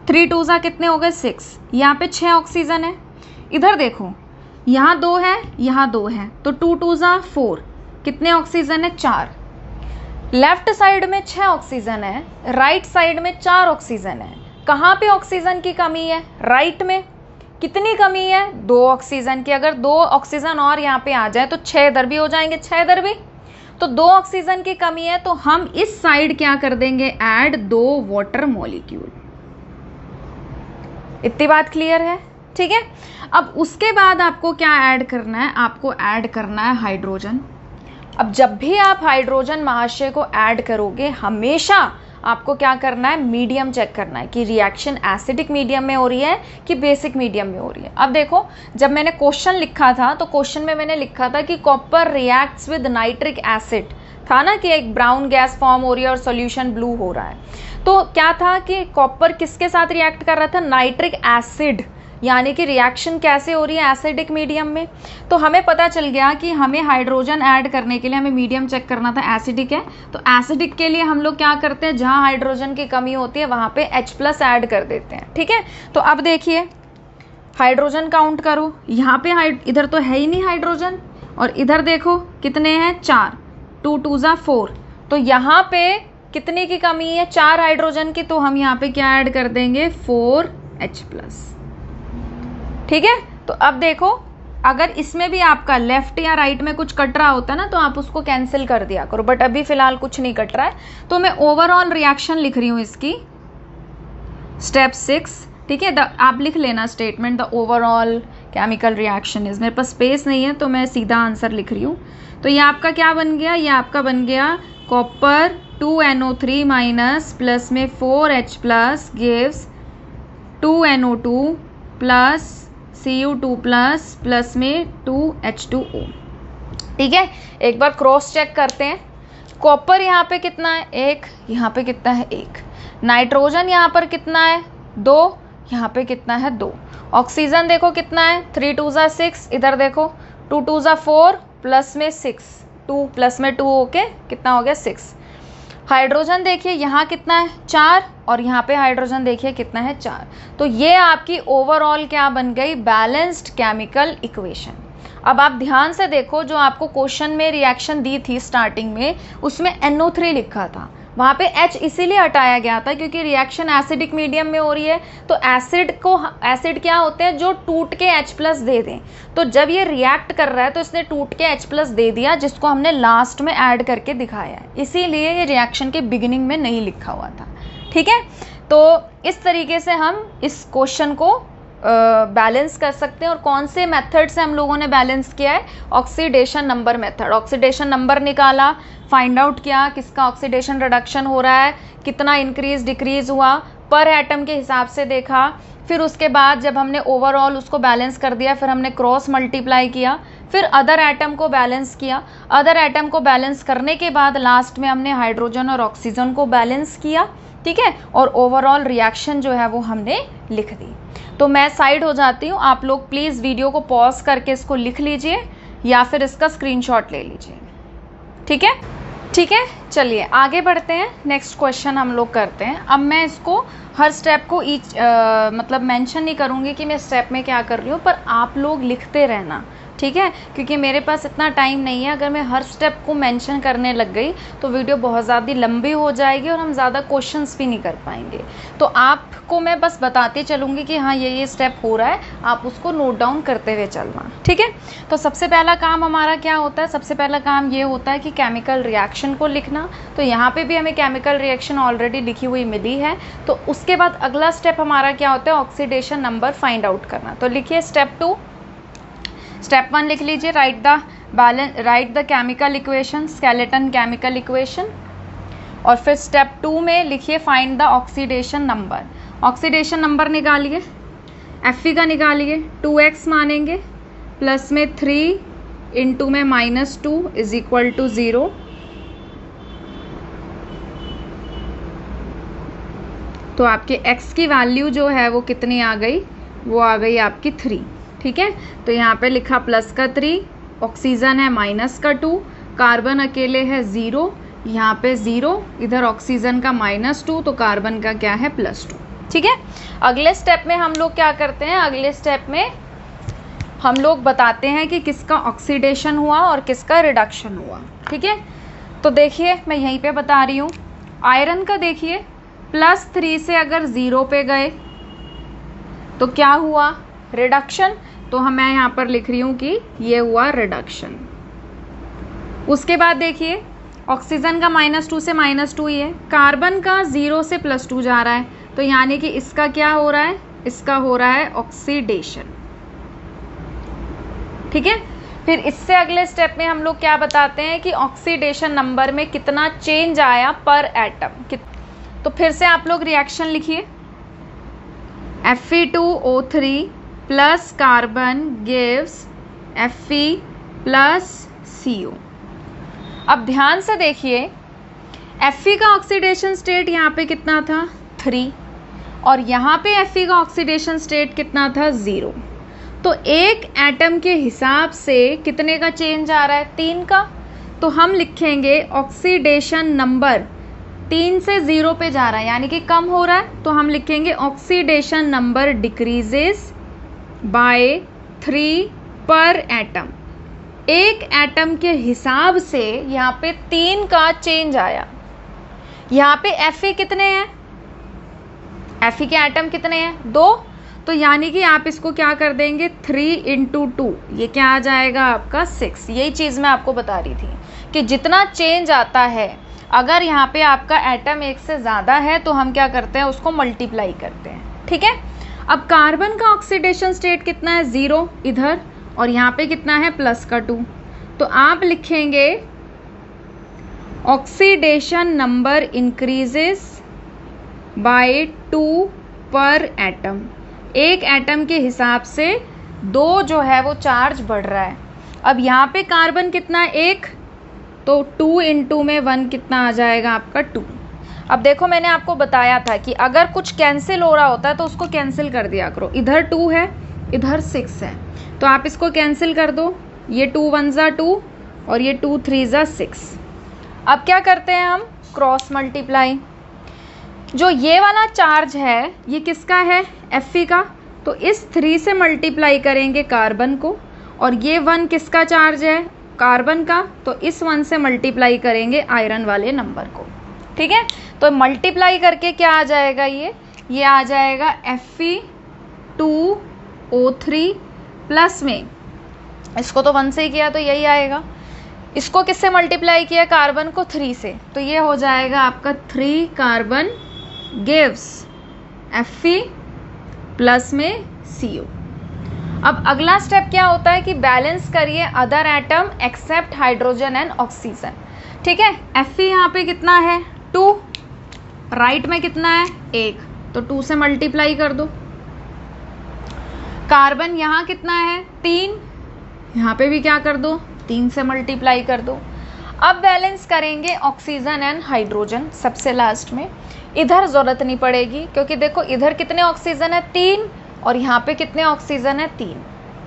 3 2 कितने हो गए, 6। यहाँ पे 6 ऑक्सीजन है। इधर देखो, यहाँ 2 है, यहाँ 2 है, तो 2 2 4, कितने ऑक्सीजन है, 4। लेफ्ट साइड में 6 ऑक्सीजन है, राइट साइड में 4 ऑक्सीजन है। कहाँ पे ऑक्सीजन की कमी है, राइट में। कितनी कमी है, 2 ऑक्सीजन की। अगर 2 ऑक्सीजन और यहाँ पे आ जाए तो 6 इधर भी हो जाएंगे, 6 इधर भी, तो 2 ऑक्सीजन की कमी है, तो हम इस साइड क्या कर देंगे, ऐड 2 वाटर मॉलिक्यूल। इतनी बात क्लियर है, ठीक है। अब उसके बाद आपको क्या ऐड करना है, आपको ऐड करना है हाइड्रोजन। अब जब भी आप हाइड्रोजन महाशय को ऐड करोगे हमेशा आपको क्या करना है, मीडियम चेक करना है कि रिएक्शन एसिडिक मीडियम में हो रही है कि बेसिक मीडियम में हो रही है। अब देखो, जब मैंने क्वेश्चन लिखा था तो क्वेश्चन में मैंने लिखा था कि copper reacts with nitric acid, था ना कि एक ब्राउन गैस फॉर्म हो रही है और सॉल्यूशन ब्लू हो रहा है। तो क्या था कि कॉपर किसके साथ रिएक्ट कर रहा था, नाइट्रिक एसिड यानी कि रिएक्शन कैसे हो रही है एसिडिक मीडियम में। तो हमें पता चल गया कि हमें हाइड्रोजन ऐड करने के लिए हमें मीडियम चेक करना था, एसिडिक है। तो एसिडिक के लिए हम लोग क्या करते हैं, जहाँ हाइड्रोजन की कमी होती है वहाँ पे H+ ऐड कर देते हैं। ठीक है, तो अब देखिए हाइड्रोजन काउंट करो, यहाँ पे इधर तो है ही नहीं हाइड्रोजन, और इधर देखो कितने हैं 4, 2 2 ज़ा 4। तो यहाँ पे कितने की कमी है, 4 हाइड्रोजन की, तो हम यहाँ पे क्या ऐड कर देंगे 4H+। ठीक है, तो अब देखो अगर इसमें भी आपका लेफ्ट या राइट में कुछ कट रहा होता ना तो आप उसको कैंसिल कर दिया करो, बट अभी फिलहाल कुछ नहीं कट रहा है। तो मैं ओवरऑल रिएक्शन लिख रही हूँ इसकी, स्टेप 6। ठीक है, आप लिख लेना statement, the overall chemical reaction is. मेरे पास स्पेस नहीं है तो मैं सीधा आंसर लिख रही हूँ। तो ये आपका क्या बन गया, ये आपका बन गया कॉपर 2NO3 माइनस प्लस में 4H+ gives 2NO2 plus Cu2 plus में 2H2O। ठीक है, एक बार क्रॉस चेक करते हैं। कॉपर यहाँ पे कितना है 1, यहाँ पे कितना है 1। नाइट्रोजन यहाँ पर कितना है 2, यहाँ पे कितना है 2। ऑक्सीजन देखो कितना है 3 2 ज़ा 6, इधर देखो 2 2 ज़ा 4 प्लस में 6, 2 प्लस में 2 ओके कितना हो गया 6। हाइड्रोजन देखिए यहाँ कितना है 4, और यहाँ पे हाइड्रोजन देखिए कितना है 4। तो ये आपकी ओवरऑल क्या बन गई, बैलेंस्ड केमिकल इक्वेशन। अब आप ध्यान से देखो, जो आपको क्वेश्चन में रिएक्शन दी थी स्टार्टिंग में उसमें NO3 लिखा था, वहाँ पे H इसीलिए हटाया गया था क्योंकि रिएक्शन एसिडिक मीडियम में हो रही है। तो एसिड क्या होते हैं, जो टूट के H+ दे दें। तो जब ये रिएक्ट कर रहा है तो इसने टूट के H+ दे दिया, जिसको हमने लास्ट में ऐड करके दिखाया है, इसीलिए ये रिएक्शन के बिगिनिंग में नहीं लिखा हुआ था। ठीक है, तो इस तरीके से हम इस क्वेश्चन को बैलेंस कर सकते हैं। और कौन से मेथड से हम लोगों ने बैलेंस किया है, oxidation number method. Oxidation number निकाला, फाइंड आउट किया किसका ऑक्सीडेशन रिडक्शन हो रहा है, कितना इंक्रीज डिक्रीज हुआ, पर एटम के हिसाब से देखा। फिर उसके बाद जब हमने ओवरऑल उसको बैलेंस कर दिया, फिर हमने क्रॉस मल्टीप्लाई किया, फिर अदर एटम को बैलेंस किया। अदर एटम को बैलेंस करने के बाद लास्ट में हमने हाइड्रोजन और ऑक्सीजन को बैलेंस किया। ठीक है, और ओवरऑल रिएक्शन जो है वो हमने लिख दी। तो मैं साइड हो जाती हूँ, आप लोग प्लीज़ वीडियो को पॉज करके इसको लिख लीजिए या फिर इसका स्क्रीनशॉट ले लीजिए। ठीक है, ठीक है, चलिए आगे बढ़ते हैं। नेक्स्ट क्वेश्चन हम लोग करते हैं। अब मैं इसको हर स्टेप को मतलब मेंशन नहीं करूँगी कि मैं स्टेप में क्या कर रही हूँ, पर आप लोग लिखते रहना। ठीक है, क्योंकि मेरे पास इतना टाइम नहीं है। अगर मैं हर स्टेप को मेंशन करने लग गई तो वीडियो बहुत ज़्यादा लंबी हो जाएगी और हम ज़्यादा क्वेश्चंस भी नहीं कर पाएंगे। तो आपको मैं बस बताती चलूँगी कि हाँ ये स्टेप हो रहा है, आप उसको नोट डाउन करते हुए चलना। ठीक है, तो सबसे पहला काम हमारा क्या होता है, सबसे पहला काम ये होता है कि केमिकल रिएक्शन को लिखना। तो यहाँ पे भी हमें केमिकल रिएक्शन ऑलरेडी लिखी हुई मिली है। तो उसके बाद अगला स्टेप हमारा क्या होता है, ऑक्सीडेशन नंबर फाइंड आउट करना। तो लिखिए स्टेप 2। स्टेप 1 लिख लीजिए, right the chemical equation, skeleton chemical equation. और फिर स्टेप 2 में लिखिए find the oxidation number. Oxidation number निकालिए, Fe का निकालिए, 2x मानेंगे प्लस में 3 इंटू में -2 इज इक्वल टू 0। तो आपके x की वैल्यू जो है वो कितनी आ गई, वो आ गई आपकी 3। ठीक है, तो यहाँ पे लिखा प्लस का 3, ऑक्सीजन है माइनस का 2, कार्बन अकेले है 0, यहाँ पे 0, इधर ऑक्सीजन का -2, तो कार्बन का क्या है +2। ठीक है, अगले स्टेप में हम लोग क्या करते हैं, अगले स्टेप में हम लोग बताते हैं कि किसका ऑक्सीडेशन हुआ और किसका रिडक्शन हुआ। ठीक है, तो देखिए मैं यहीं पे बता रही हूँ। आयरन का देखिए +3 से अगर 0 पे गए तो क्या हुआ, रिडक्शन। तो मैं यहाँ पर लिख रही हूँ कि ये हुआ रिडक्शन। उसके बाद देखिए ऑक्सीजन का -2 से -2 ही है, कार्बन का 0 से +2 जा रहा है, तो यानी कि इसका क्या हो रहा है, इसका हो रहा है ऑक्सीडेशन। ठीक है, फिर इससे अगले स्टेप में हम लोग क्या बताते हैं कि ऑक्सीडेशन नंबर में कितना चेंज आया पर एटम। तो फिर से आप लोग रिएक्शन लिखिए, Fe2O3 plus carbon gives Fe plus CO। अब ध्यान से देखिए, Fe का ऑक्सीडेशन स्टेट यहाँ पे कितना था 3, और यहाँ पे Fe का ऑक्सीडेशन स्टेट कितना था 0। तो एक एटम के हिसाब से कितने का चेंज आ रहा है 3 का। तो हम लिखेंगे ऑक्सीडेशन नंबर 3 से 0 पे जा रहा है यानी कि कम हो रहा है, तो हम लिखेंगे ऑक्सीडेशन नंबर डिक्रीजेस बाय 3 पर एटम। एक एटम के हिसाब से यहाँ पे 3 का चेंज आया। यहाँ पे Fe कितने हैं, Fe के एटम कितने हैं 2, तो यानी कि आप इसको क्या कर देंगे 3 × 2, ये क्या आ जाएगा आपका 6। यही चीज़ मैं आपको बता रही थी कि जितना चेंज आता है, अगर यहाँ पे आपका एटम एक से ज़्यादा है तो हम क्या करते हैं उसको मल्टीप्लाई करते हैं, ठीक है। अब कार्बन का ऑक्सीडेशन स्टेट कितना है 0 इधर, और यहाँ पे कितना है +2, तो आप लिखेंगे ऑक्सीडेशन नंबर इंक्रीजेस बाय 2 पर एटम। एक एटम के हिसाब से 2 जो है वो चार्ज बढ़ रहा है। अब यहाँ पे कार्बन कितना है 1, तो 2 × में 1 कितना आ जाएगा आपका 2। अब देखो मैंने आपको बताया था कि अगर कुछ कैंसिल हो रहा होता है तो उसको कैंसिल कर दिया करो। इधर 2 है, इधर 6 है, तो आप इसको कैंसिल कर दो। ये 2 1 ज़ा 2 और ये 2 3 ज़ा 6। अब क्या करते हैं हम क्रॉस मल्टीप्लाई। जो ये वाला चार्ज है ये किसका है Fe का, तो इस 3 से मल्टीप्लाई करेंगे कार्बन को, और ये 1 किसका चार्ज है कार्बन का, तो इस 1 से मल्टीप्लाई करेंगे आयरन वाले नंबर को, ठीक है। तो मल्टीप्लाई करके क्या आ जाएगा ये आ जाएगा Fe2O3 प्लस में, इसको तो 1 से ही किया तो यही आएगा। इसको किससे मल्टीप्लाई किया कार्बन को 3 से, तो ये हो जाएगा आपका 3 कार्बन गिव्स Fe प्लस में CO। अब अगला स्टेप क्या होता है कि बैलेंस करिए other atom except hydrogen and oxygen, ठीक है। Fe यहाँ पे कितना है 2, राइट में कितना है 1, तो 2 से मल्टीप्लाई कर दो। कार्बन यहाँ कितना है 3, यहाँ पे भी क्या कर दो 3 से मल्टीप्लाई कर दो। अब बैलेंस करेंगे ऑक्सीजन एंड हाइड्रोजन सबसे लास्ट में। इधर ज़रूरत नहीं पड़ेगी क्योंकि देखो इधर कितने ऑक्सीजन है 3 और यहाँ पे कितने ऑक्सीजन है 3,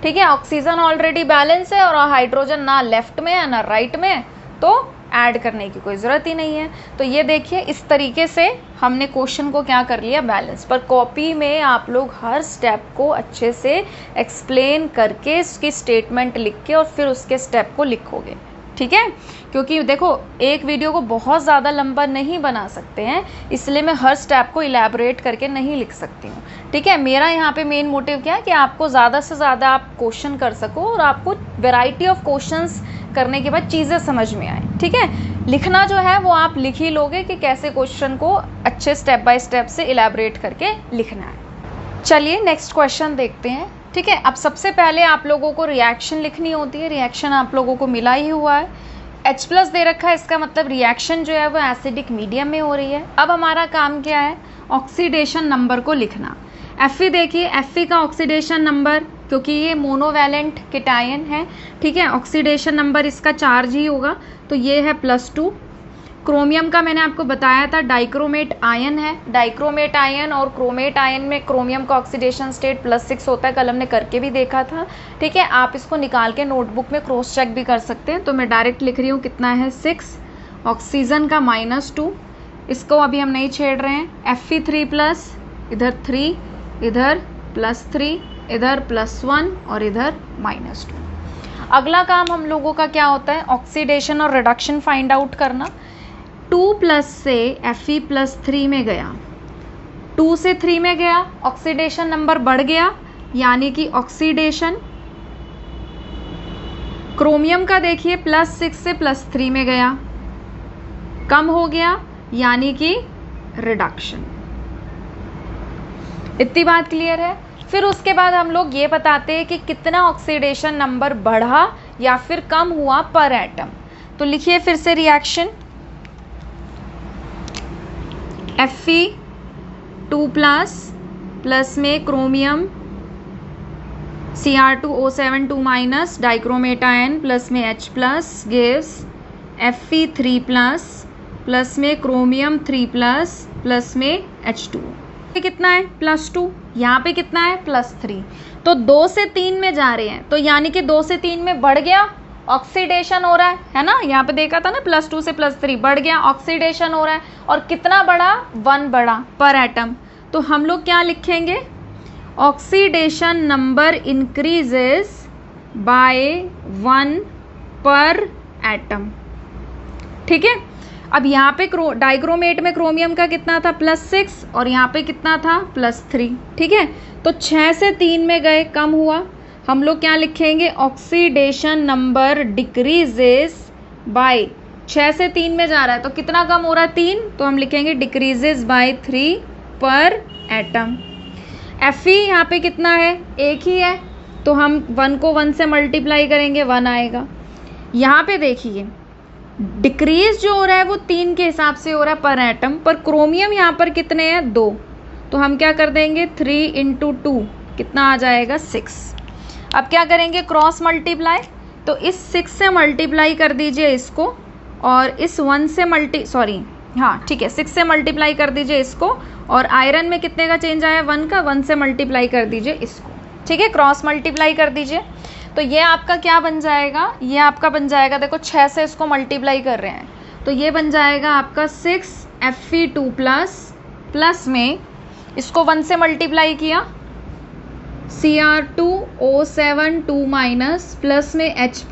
ठीक है। ऑक्सीजन ऑलरेडी बैलेंस है और हाइड्रोजन ना लेफ्ट में है ना राइट में है, तो ऐड करने की कोई ज़रूरत ही नहीं है। तो ये देखिए इस तरीके से हमने क्वेश्चन को क्या कर लिया बैलेंस। पर कॉपी में आप लोग हर स्टेप को अच्छे से एक्सप्लेन करके उसकी स्टेटमेंट लिख के और फिर उसके स्टेप को लिखोगे, ठीक है। क्योंकि देखो एक वीडियो को बहुत ज़्यादा लंबा नहीं बना सकते हैं, इसलिए मैं हर स्टेप को इलेबोरेट करके नहीं लिख सकती हूँ, ठीक है। मेरा यहाँ पे मेन मोटिव क्या है कि आपको ज़्यादा से ज़्यादा आप क्वेश्चन कर सको और आपको वैरायटी ऑफ क्वेश्चंस करने के बाद चीज़ें समझ में आए, ठीक है। लिखना जो है वो आप लिख ही लोगे कि कैसे क्वेश्चन को अच्छे स्टेप बाय स्टेप से इलेबोरेट करके लिखना है। चलिए नेक्स्ट क्वेश्चन देखते हैं, ठीक है। अब सबसे पहले आप लोगों को रिएक्शन लिखनी होती है। रिएक्शन आप लोगों को मिला ही हुआ है, H+ दे रखा है, इसका मतलब रिएक्शन जो है वो एसिडिक मीडियम में हो रही है। अब हमारा काम क्या है ऑक्सीडेशन नंबर को लिखना। Fe देखिए Fe का ऑक्सीडेशन नंबर, क्योंकि ये मोनोवैलेंट केटायन है, ठीक है, ऑक्सीडेशन नंबर इसका चार्ज ही होगा, तो ये है +2। क्रोमियम का मैंने आपको बताया था डाइक्रोमेट आयन है। डाइक्रोमेट आयन और क्रोमेट आयन में क्रोमियम का ऑक्सीडेशन स्टेट +6 होता है, कल हमने करके भी देखा था, ठीक है। आप इसको निकाल के नोटबुक में क्रॉस चेक भी कर सकते हैं। तो मैं डायरेक्ट लिख रही हूँ कितना है 6, ऑक्सीजन का -2, इसको अभी हम नहीं छेड़ रहे हैं। Fe3+, इधर 3, इधर +3, इधर +1 और इधर -2। अगला काम हम लोगों का क्या होता है ऑक्सीडेशन और रिडक्शन फाइंड आउट करना। 2+ से Fe+3 में गया, 2 से 3 में गया, ऑक्सीडेशन नंबर बढ़ गया, यानी कि ऑक्सीडेशन। क्रोमियम का देखिए +6 से +3 में गया, कम हो गया, यानी कि रिडक्शन। इतनी बात क्लियर है। फिर उसके बाद हम लोग ये बताते हैं कि कितना ऑक्सीडेशन नंबर बढ़ा या फिर कम हुआ पर एटम। तो लिखिए फिर से रिएक्शन Fe2+ प्लस में chromium Cr2O72- dichromate ion plus में H+ गिव्स Fe3+ प्लस में क्रोमियम 3+ प्लस में H2। कितना है +2, यहाँ पे कितना है +3, तो 2 से 3 में जा रहे हैं, तो यानी कि 2 से 3 में बढ़ गया, ऑक्सीडेशन हो रहा है ना। यहाँ पे देखा था ना +2 से +3 बढ़ गया, ऑक्सीडेशन हो रहा है, और कितना बढ़ा 1 बढ़ा पर एटम। तो हम लोग क्या लिखेंगे, ऑक्सीडेशन नंबर इंक्रीजेस बाय 1 पर एटम। ठीक है, अब यहाँ पे डाइक्रोमेट में क्रोमियम का कितना था +6 और यहाँ पे कितना था +3। ठीक है, तो 6 से 3 में गए, कम हुआ, हम लोग क्या लिखेंगे, ऑक्सीडेशन नंबर डिक्रीजेस बाय 6 से 3 में जा रहा है, तो कितना कम हो रहा है 3, तो हम लिखेंगे डिक्रीजेस बाय 3 पर एटम। Fe यहाँ पे कितना है, एक ही है, तो हम 1 को 1 से मल्टीप्लाई करेंगे, 1 आएगा। यहाँ पे देखिए डिक्रीज जो हो रहा है वो 3 के हिसाब से हो रहा है पर एटम, पर क्रोमियम यहाँ पर कितने हैं 2, तो हम क्या कर देंगे 3 × 2 कितना आ जाएगा 6। अब क्या करेंगे क्रॉस मल्टीप्लाई, तो इस 6 से मल्टीप्लाई कर दीजिए इसको, और इस 1 से ठीक है 6 से मल्टीप्लाई कर दीजिए इसको, और आयरन में कितने का चेंज आया 1 का, 1 से मल्टीप्लाई कर दीजिए इसको। ठीक है, क्रॉस मल्टीप्लाई कर दीजिए, तो ये आपका क्या बन जाएगा, ये आपका बन जाएगा, देखो 6 से इसको मल्टीप्लाई कर रहे हैं, तो ये बन जाएगा आपका 6 Fe2 प्लस में इसको 1 से मल्टीप्लाई किया Cr2O7 2- प्लस में H+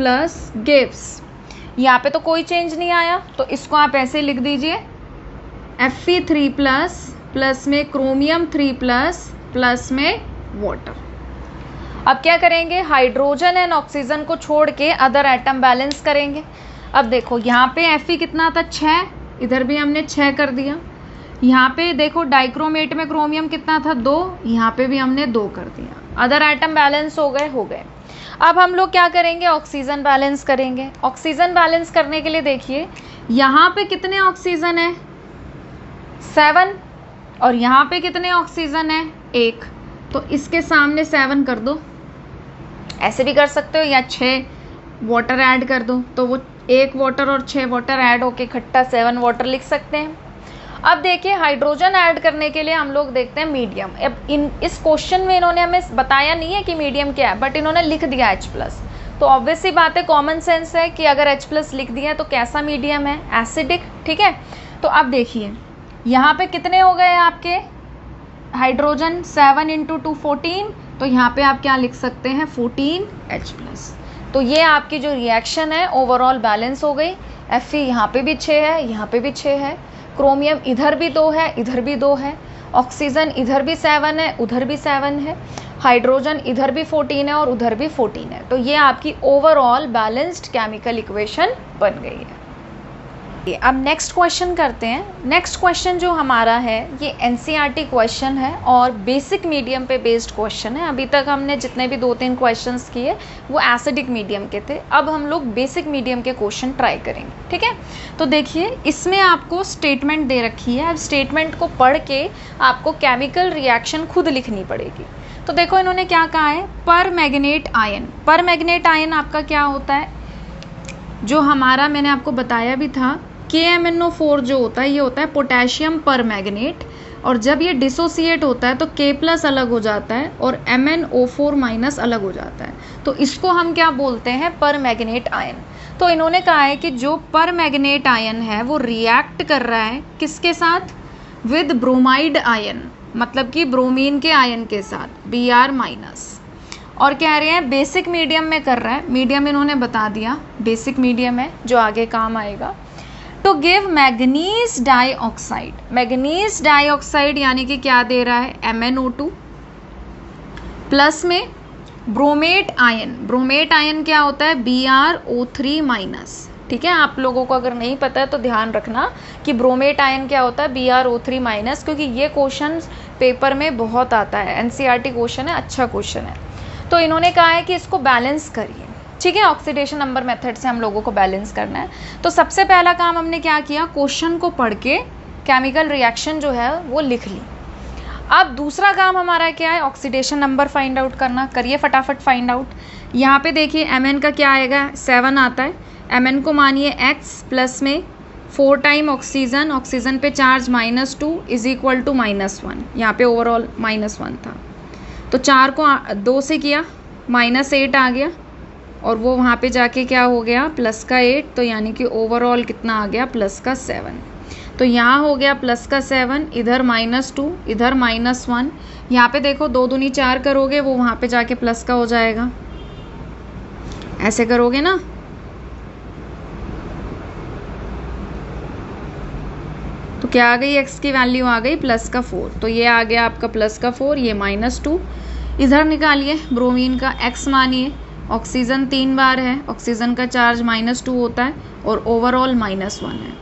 गिव्स, यहाँ पे तो कोई चेंज नहीं आया, तो इसको आप ऐसे लिख दीजिए Fe3 प्लस में क्रोमियम 3 प्लस में वाटर। अब क्या करेंगे, हाइड्रोजन एंड ऑक्सीजन को छोड़ के अदर एटम बैलेंस करेंगे। अब देखो यहाँ पे Fe कितना था 6, इधर भी हमने 6 कर दिया। यहाँ पे देखो डाइक्रोमेट में क्रोमियम कितना था 2, यहाँ पे भी हमने 2 कर दिया। अदर एटम बैलेंस हो गए। अब हम लोग क्या करेंगे, ऑक्सीजन बैलेंस करेंगे। ऑक्सीजन बैलेंस करने के लिए देखिए यहाँ पे कितने ऑक्सीजन है 7, और यहाँ पे कितने ऑक्सीजन है 1, तो इसके सामने 7 कर दो, ऐसे भी कर सकते हो, या 6 वाटर ऐड कर दो, तो वो 1 वाटर और 6 वाटर ऐड होके इकट्ठा 7 वाटर लिख सकते हैं। अब देखिए हाइड्रोजन ऐड करने के लिए हम लोग देखते हैं मीडियम। अब इस क्वेश्चन में इन्होंने हमें बताया नहीं है कि मीडियम क्या है, बट इन्होंने लिख दिया H+, तो ऑब्वियस सी बात है, कॉमन सेंस है कि अगर H+ लिख दिया है तो कैसा मीडियम है, एसिडिक। ठीक है, तो अब देखिए यहाँ पे कितने हो गए आपके हाइड्रोजन, 7 × 2 14, तो यहाँ पे आप क्या लिख सकते हैं 14H+। तो ये आपकी जो रिएक्शन है ओवरऑल बैलेंस हो गई। Fe यहाँ पे भी 6 है, यहाँ पे भी 6 है, क्रोमियम इधर भी 2 है, इधर भी 2 है, ऑक्सीजन इधर भी 7 है, उधर भी 7 है, हाइड्रोजन इधर भी 14 है और उधर भी 14 है। तो ये आपकी ओवरऑल बैलेंस्ड केमिकल इक्वेशन बन गई है। अब नेक्स्ट क्वेश्चन करते हैं। नेक्स्ट क्वेश्चन जो हमारा है ये एनसीईआरटी क्वेश्चन है और बेसिक मीडियम पे बेस्ड क्वेश्चन है। अभी तक हमने जितने भी 2-3 क्वेश्चंस किए वो एसिडिक मीडियम के थे, अब हम लोग बेसिक मीडियम के क्वेश्चन ट्राई करेंगे। ठीक है, तो देखिए इसमें आपको स्टेटमेंट दे रखी है। अब स्टेटमेंट को पढ़ के आपको केमिकल रिएक्शन खुद लिखनी पड़ेगी। तो देखो इन्होंने क्या कहा है, पर मैग्नेट आयन। पर मैग्नेट आयन आपका क्या होता है, जो हमारा मैंने आपको बताया भी था KMnO4 जो होता है ये होता है पोटेशियम पर मैग्नेट, और जब ये डिसोसिएट होता है तो K+ अलग हो जाता है और MnO4- अलग हो जाता है, तो इसको हम क्या बोलते हैं, पर मैग्नेट आयन। तो इन्होंने कहा है कि जो पर मैग्नेट आयन है वो रिएक्ट कर रहा है किसके साथ, विद ब्रोमाइड आयन, मतलब कि ब्रोमीन के आयन के साथ Br-, और कह रहे हैं बेसिक मीडियम में कर रहा है। मीडियम इन्होंने बता दिया बेसिक मीडियम है जो आगे काम आएगा। तो give manganese dioxide. Manganese dioxide यानी कि क्या दे रहा है, MnO2 प्लस में ब्रोमेट आयन। ब्रोमेट आयन क्या होता है, BrO3-। ठीक है, आप लोगों को अगर नहीं पता है तो ध्यान रखना कि ब्रोमेट आयन क्या होता है, BrO3-, क्योंकि ये क्वेश्चन पेपर में बहुत आता है, एनसीईआरटी क्वेश्चन है, अच्छा क्वेश्चन है। तो इन्होंने कहा है कि इसको बैलेंस करिए। ठीक है, ऑक्सीडेशन नंबर मेथड से हम लोगों को बैलेंस करना है। तो सबसे पहला काम हमने क्या किया, क्वेश्चन को पढ़ के केमिकल रिएक्शन जो है वो लिख ली। अब दूसरा काम हमारा क्या है, ऑक्सीडेशन नंबर फाइंड आउट करना। करिए फटाफट फाइंड आउट। यहाँ पे देखिए Mn का क्या आएगा, 7 आता है। Mn को मानिए X प्लस में 4 टाइम ऑक्सीजन, ऑक्सीजन पे चार्ज -2 इज इक्वल टू -1, यहाँ पे ओवरऑल -1 था, तो 4 को 2 से किया -8 आ गया, और वो वहाँ पे जाके क्या हो गया प्लस का 8, तो यानी कि ओवरऑल कितना आ गया प्लस का 7। तो यहाँ हो गया प्लस का 7, इधर -2, इधर -1, यहाँ पे देखो 2 दूनी 4 करोगे, वो वहाँ पे जाके प्लस का हो जाएगा, ऐसे करोगे ना। तो क्या आ गई, x की वैल्यू आ गई प्लस का 4, तो ये आ गया आपका प्लस का 4, ये -2। इधर निकालिए ब्रोमीन का x मानिए, ऑक्सीजन 3 बार है, ऑक्सीजन का चार्ज -2 होता है और ओवरऑल -1 है।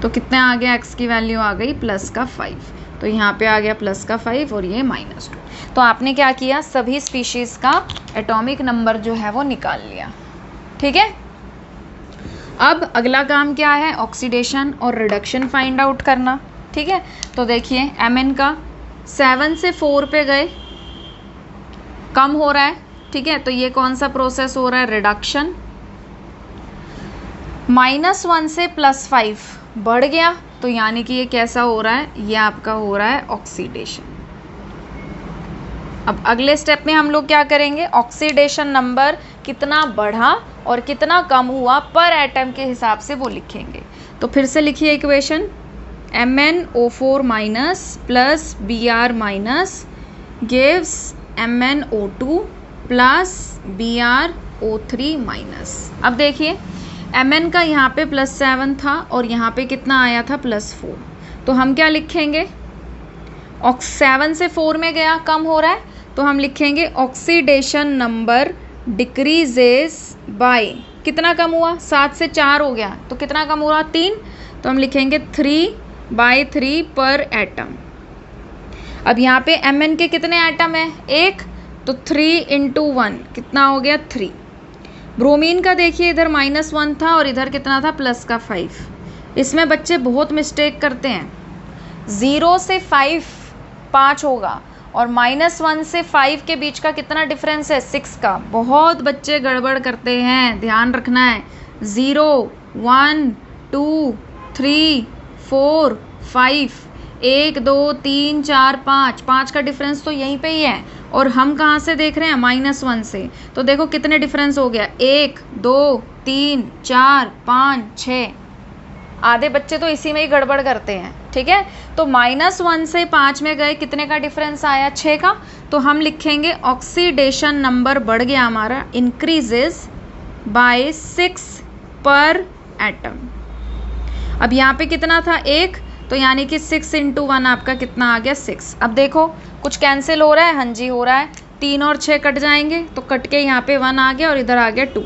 तो कितना आ गया, x की वैल्यू आ गई प्लस का 5, तो यहाँ पे आ गया प्लस का 5 और ये -2। तो आपने क्या किया, सभी स्पीशीज़ का एटॉमिक नंबर जो है वो निकाल लिया। ठीक है, अब अगला काम क्या है, ऑक्सीडेशन और रिडक्शन फाइंड आउट करना। ठीक है, तो देखिए Mn का 7 से 4 पे गए, कम हो रहा है। ठीक है, तो ये कौन सा प्रोसेस हो रहा है, रिडक्शन। -1 से +5 बढ़ गया, तो यानी कि ये कैसा हो रहा है, ये आपका हो रहा है ऑक्सीडेशन। अब अगले स्टेप में हम लोग क्या करेंगे, ऑक्सीडेशन नंबर कितना बढ़ा और कितना कम हुआ पर एटम के हिसाब से वो लिखेंगे। तो फिर से लिखिए equation, MnO4- plus Br- gives MnO2 plus BrO3-। अब देखिए Mn का यहाँ पे +7 था और यहाँ पे कितना आया था +4, तो हम क्या लिखेंगे, 7 से 4 में गया, कम हो रहा है, तो हम लिखेंगे ऑक्सीडेशन नंबर डिक्रीजेस बाय, कितना कम हुआ, 7 से 4 हो गया, तो कितना कम हुआ 3, तो हम लिखेंगे 3/3 पर एटम। अब यहाँ पे Mn के कितने एटम है, 1, तो 3 × 1 कितना हो गया 3। ब्रोमीन का देखिए इधर -1 था और इधर कितना था प्लस का 5। इसमें बच्चे बहुत मिस्टेक करते हैं, 0 से 5 होगा और -1 से 5 के बीच का कितना डिफरेंस है, 6 का। बहुत बच्चे गड़बड़ करते हैं, ध्यान रखना है। 0, 1, 2, 3, 4, 5, 1, 2, 3, 4, 5 का डिफरेंस तो यहीं पे ही है, और हम कहाँ से देख रहे हैं, -1 से। तो देखो कितने डिफरेंस हो गया, 1, 2, 3, 4, 5, 6। आधे बच्चे तो इसी में ही गड़बड़ करते हैं। ठीक है, तो -1 से 5 में गए, कितने का डिफरेंस आया, 6 का। तो हम लिखेंगे ऑक्सीडेशन नंबर बढ़ गया हमारा, इंक्रीजेस बाय 6 पर एटम। अब यहाँ पे कितना था, 1, तो यानी कि 6 × 1 आपका कितना आ गया, 6। अब देखो कुछ कैंसिल हो रहा है, हाँ जी हो रहा है, 3 और 6 कट जाएंगे, तो कट के यहाँ पे 1 आ गया और इधर आ गया 2।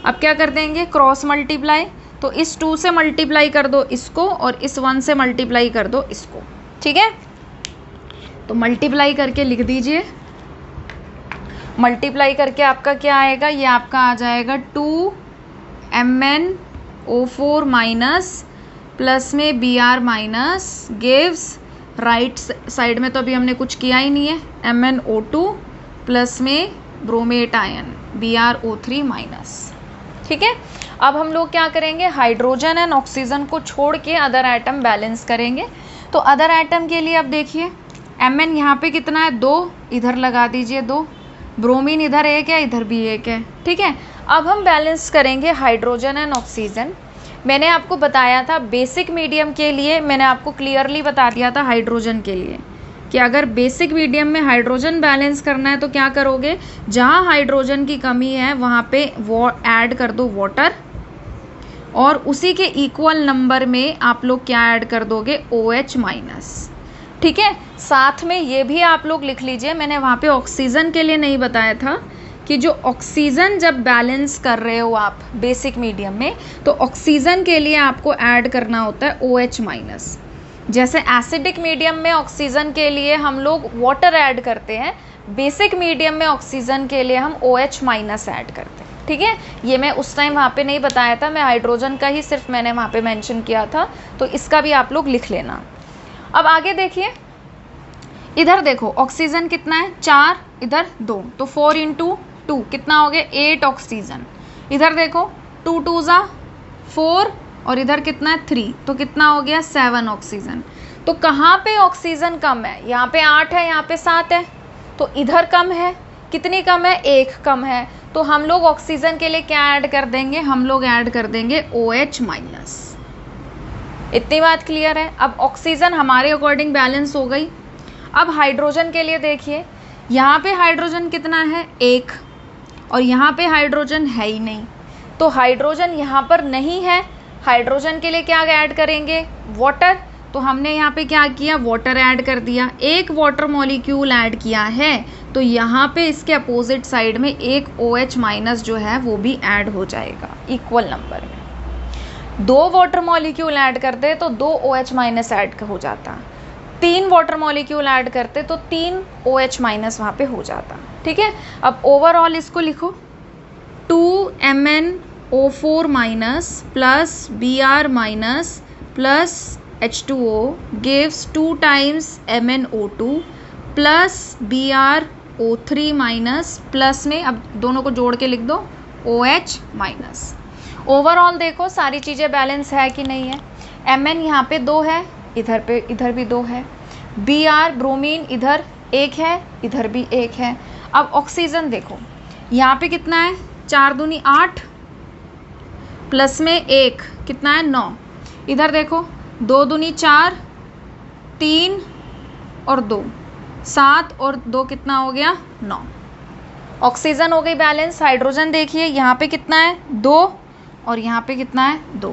अब क्या कर देंगे, क्रॉस मल्टीप्लाई, तो इस 2 से मल्टीप्लाई कर दो इसको और इस 1 से मल्टीप्लाई कर दो इसको। ठीक है, तो मल्टीप्लाई करके लिख दीजिए, मल्टीप्लाई करके आपका क्या आएगा, ये आपका आ जाएगा 2 MnO4- प्लस में Br- गिव्स, राइट साइड में तो अभी हमने कुछ किया ही नहीं है, MnO2 प्लस में ब्रोमेट आयन BrO3-। ठीक है, अब हम लोग क्या करेंगे, हाइड्रोजन एंड ऑक्सीजन को छोड़ के अदर एटम बैलेंस करेंगे। तो अदर एटम के लिए अब देखिए Mn यहाँ पे कितना है, 2, इधर लगा दीजिए 2, ब्रोमीन इधर 1 है, इधर भी 1 है। ठीक है, अब हम बैलेंस करेंगे हाइड्रोजन एंड ऑक्सीजन। मैंने आपको बताया था बेसिक मीडियम के लिए, मैंने आपको क्लियरली बता दिया था हाइड्रोजन के लिए कि अगर बेसिक मीडियम में हाइड्रोजन बैलेंस करना है तो क्या करोगे, जहाँ हाइड्रोजन की कमी है वहाँ पे वो ऐड कर दो वाटर, और उसी के इक्वल नंबर में आप लोग क्या ऐड कर दोगे, OH-। ठीक है, साथ में ये भी आप लोग लिख लीजिए, मैंने वहाँ पे ऑक्सीजन के लिए नहीं बताया था कि जो ऑक्सीजन जब बैलेंस कर रहे हो आप बेसिक मीडियम में, तो ऑक्सीजन के लिए आपको ऐड करना होता है OH-। जैसे एसिडिक मीडियम में ऑक्सीजन के लिए हम लोग वाटर ऐड करते हैं, बेसिक मीडियम में ऑक्सीजन के लिए हम OH- ऐड करते हैं। ठीक है, ये मैं उस टाइम वहाँ पे नहीं बताया था, मैं हाइड्रोजन का ही सिर्फ मैंने वहाँ पे मेंशन किया था, तो इसका भी आप लोग लिख लेना। अब आगे देखिए, इधर देखो ऑक्सीजन कितना है, 4, इधर 2, तो 4 × 2, कितना हो गया 8 ऑक्सीजन। इधर देखो 2 2 ज़ा 4 और इधर कितना है 3, तो कितना हो गया 7 ऑक्सीजन। तो कहाँ पे ऑक्सीजन कम है? यहाँ पे 8 है, यहाँ पे 7 है, तो इधर कम है। कितनी कम है? 1 कम है। तो हम लोग ऑक्सीजन के लिए क्या ऐड कर देंगे? हम लोग ऐड कर देंगे OH माइनस। इतनी बात क्लियर है? अब ऑक्सीजन हमारे अकॉर्डिंग बैलेंस हो गई। अब हाइड्रोजन के लिए देखिए, यहाँ पे हाइड्रोजन कितना है 1 और यहाँ पे हाइड्रोजन है ही नहीं, तो हाइड्रोजन यहाँ पर नहीं है। हाइड्रोजन के लिए क्या ऐड करेंगे? वाटर। तो हमने यहाँ पे क्या किया? वाटर ऐड कर दिया। एक वाटर मॉलिक्यूल ऐड किया है, तो यहाँ पे इसके अपोजिट साइड में एक OH माइनस जो है वो भी ऐड हो जाएगा इक्वल नंबर में। 2 वाटर मॉलिक्यूल ऐड करते तो 2 OH माइनस ऐड हो जाता। 3 वाटर मॉलिक्यूल ऐड करते तो 3 OH माइनस वहाँ पे हो जाता। ठीक है, अब ओवरऑल इसको लिखो 2MnO4 minus plus Br minus plus H2O gives 2 times MnO2 plus BrO3 minus plus में अब दोनों को जोड़ के लिख दो OH माइनस। ओवरऑल देखो सारी चीज़ें बैलेंस है कि नहीं है? Mn यहाँ पे 2 है, इधर भी 2 है। Br ब्रोमीन इधर 1 है, इधर भी 1 है। अब ऑक्सीजन देखो, यहाँ पे कितना है 4 दूनी 8 प्लस में 1 कितना है 9। इधर देखो 2 दूनी 4, 3 और 2 7 और 2 कितना हो गया 9। ऑक्सीजन हो गई बैलेंस। हाइड्रोजन देखिए यहाँ पे कितना है 2 और यहाँ पे कितना है 2,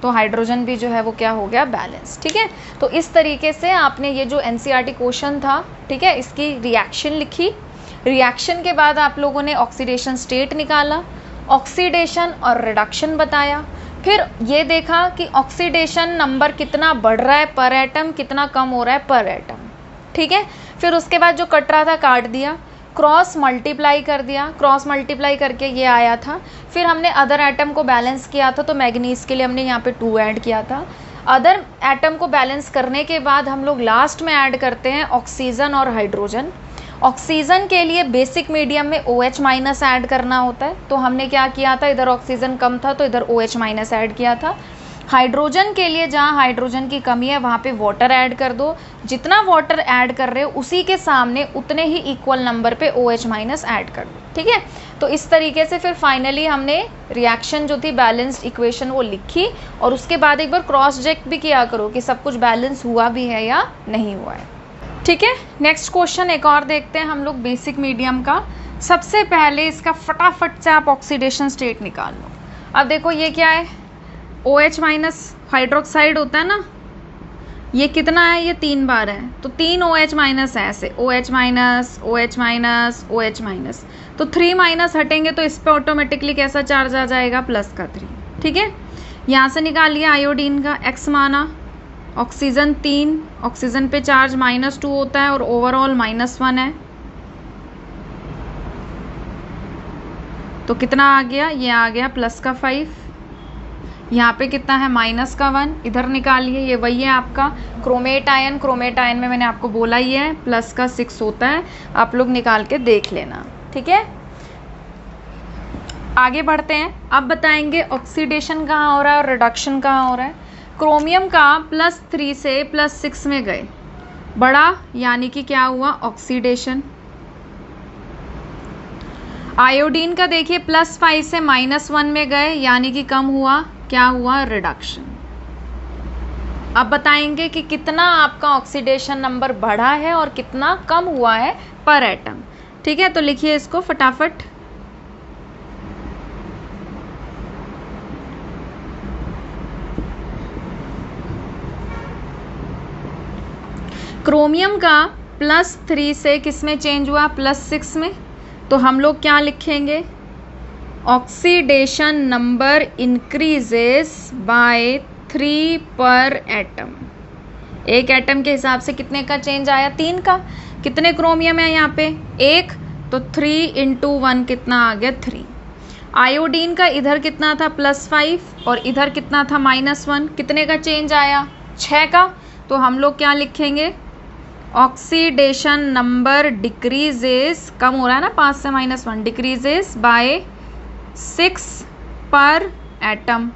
तो हाइड्रोजन भी जो है वो क्या हो गया बैलेंस। ठीक है, तो इस तरीके से आपने ये जो NCERT क्वेश्चन था, ठीक है, इसकी रिएक्शन लिखी। रिएक्शन के बाद आप लोगों ने ऑक्सीडेशन स्टेट निकाला, ऑक्सीडेशन और रिडक्शन बताया, फिर ये देखा कि ऑक्सीडेशन नंबर कितना बढ़ रहा है पर एटम, कितना कम हो रहा है पर एटम। ठीक है, फिर उसके बाद जो कट रहा था काट दिया, क्रॉस मल्टीप्लाई कर दिया, क्रॉस मल्टीप्लाई करके ये आया था। फिर हमने अदर एटम को बैलेंस किया था, तो मैग्नीज के लिए हमने यहाँ पे 2 ऐड किया था। अदर एटम को बैलेंस करने के बाद हम लोग लास्ट में ऐड करते हैं ऑक्सीजन और हाइड्रोजन। ऑक्सीजन के लिए बेसिक मीडियम में OH माइनस ऐड करना होता है, तो हमने क्या किया था, इधर ऑक्सीजन कम था तो इधर OH माइनस ऐड किया था। हाइड्रोजन के लिए जहाँ हाइड्रोजन की कमी है वहाँ पे वाटर ऐड कर दो। जितना वाटर ऐड कर रहे हो उसी के सामने उतने ही इक्वल नंबर पे OH माइनस ऐड कर दो। ठीक है, तो इस तरीके से फिर फाइनली हमने रिएक्शन जो थी बैलेंस्ड इक्वेशन वो लिखी, और उसके बाद एक बार क्रॉस चेक भी किया करो कि सब कुछ बैलेंस हुआ भी है या नहीं हुआ है। ठीक है, नेक्स्ट क्वेश्चन एक और देखते हैं हम लोग बेसिक मीडियम का। सबसे पहले इसका फटाफट से आप ऑक्सीडेशन स्टेट निकाल लो। अब देखो ये क्या है, OH माइनस हाइड्रोक्साइड होता है ना, ये कितना है, ये 3 बार है, तो 3 OH माइनस है ऐसे, OH minus OH minus OH minus, तो 3 माइनस हटेंगे तो इस पर ऑटोमेटिकली कैसा चार्ज आ जाएगा, प्लस का 3। ठीक है, यहाँ से निकाल लिया आयोडीन का X माना, ऑक्सीजन 3, ऑक्सीजन पे चार्ज -2 होता है और ओवरऑल -1 है, तो कितना आ गया, ये आ गया प्लस का 5। यहाँ पे कितना है माइनस का 1, इधर निकालिए, ये वही है आपका क्रोमेट आयन। क्रोमेट आयन में मैंने आपको बोला ही है प्लस का 6 होता है, आप लोग निकाल के देख लेना। ठीक है, आगे बढ़ते हैं। अब बताएंगे ऑक्सीडेशन कहाँ हो रहा है और रिडक्शन कहाँ हो रहा है। क्रोमियम का +3 से +6 में गए, बड़ा यानी कि क्या हुआ, ऑक्सीडेशन। आयोडीन का देखिए +5 से -1 में गए, यानी कि कम हुआ, क्या हुआ, रिडक्शन। अब बताएंगे कि कितना आपका ऑक्सीडेशन नंबर बढ़ा है और कितना कम हुआ है पर एटम। ठीक है, तो लिखिए इसको फटाफट। क्रोमियम का +3 से किस में चेंज हुआ, +6 में, तो हम लोग क्या लिखेंगे, ऑक्सीडेशन नंबर इंक्रीजेस बाय 3 पर एटम। एक एटम के हिसाब से कितने का चेंज आया, 3 का। कितने क्रोमियम है यहाँ पे, 1, तो 3 × 1 कितना आ गया, 3। आयोडीन का इधर कितना था, +5 और इधर कितना था, -1, कितने का चेंज आया, 6 का। तो हम लोग क्या लिखेंगे, ऑक्सीडेशन नंबर डिक्रीजेस, कम हो रहा है ना 5 से -1, डिक्रीजेस बाय 6 पर एटम।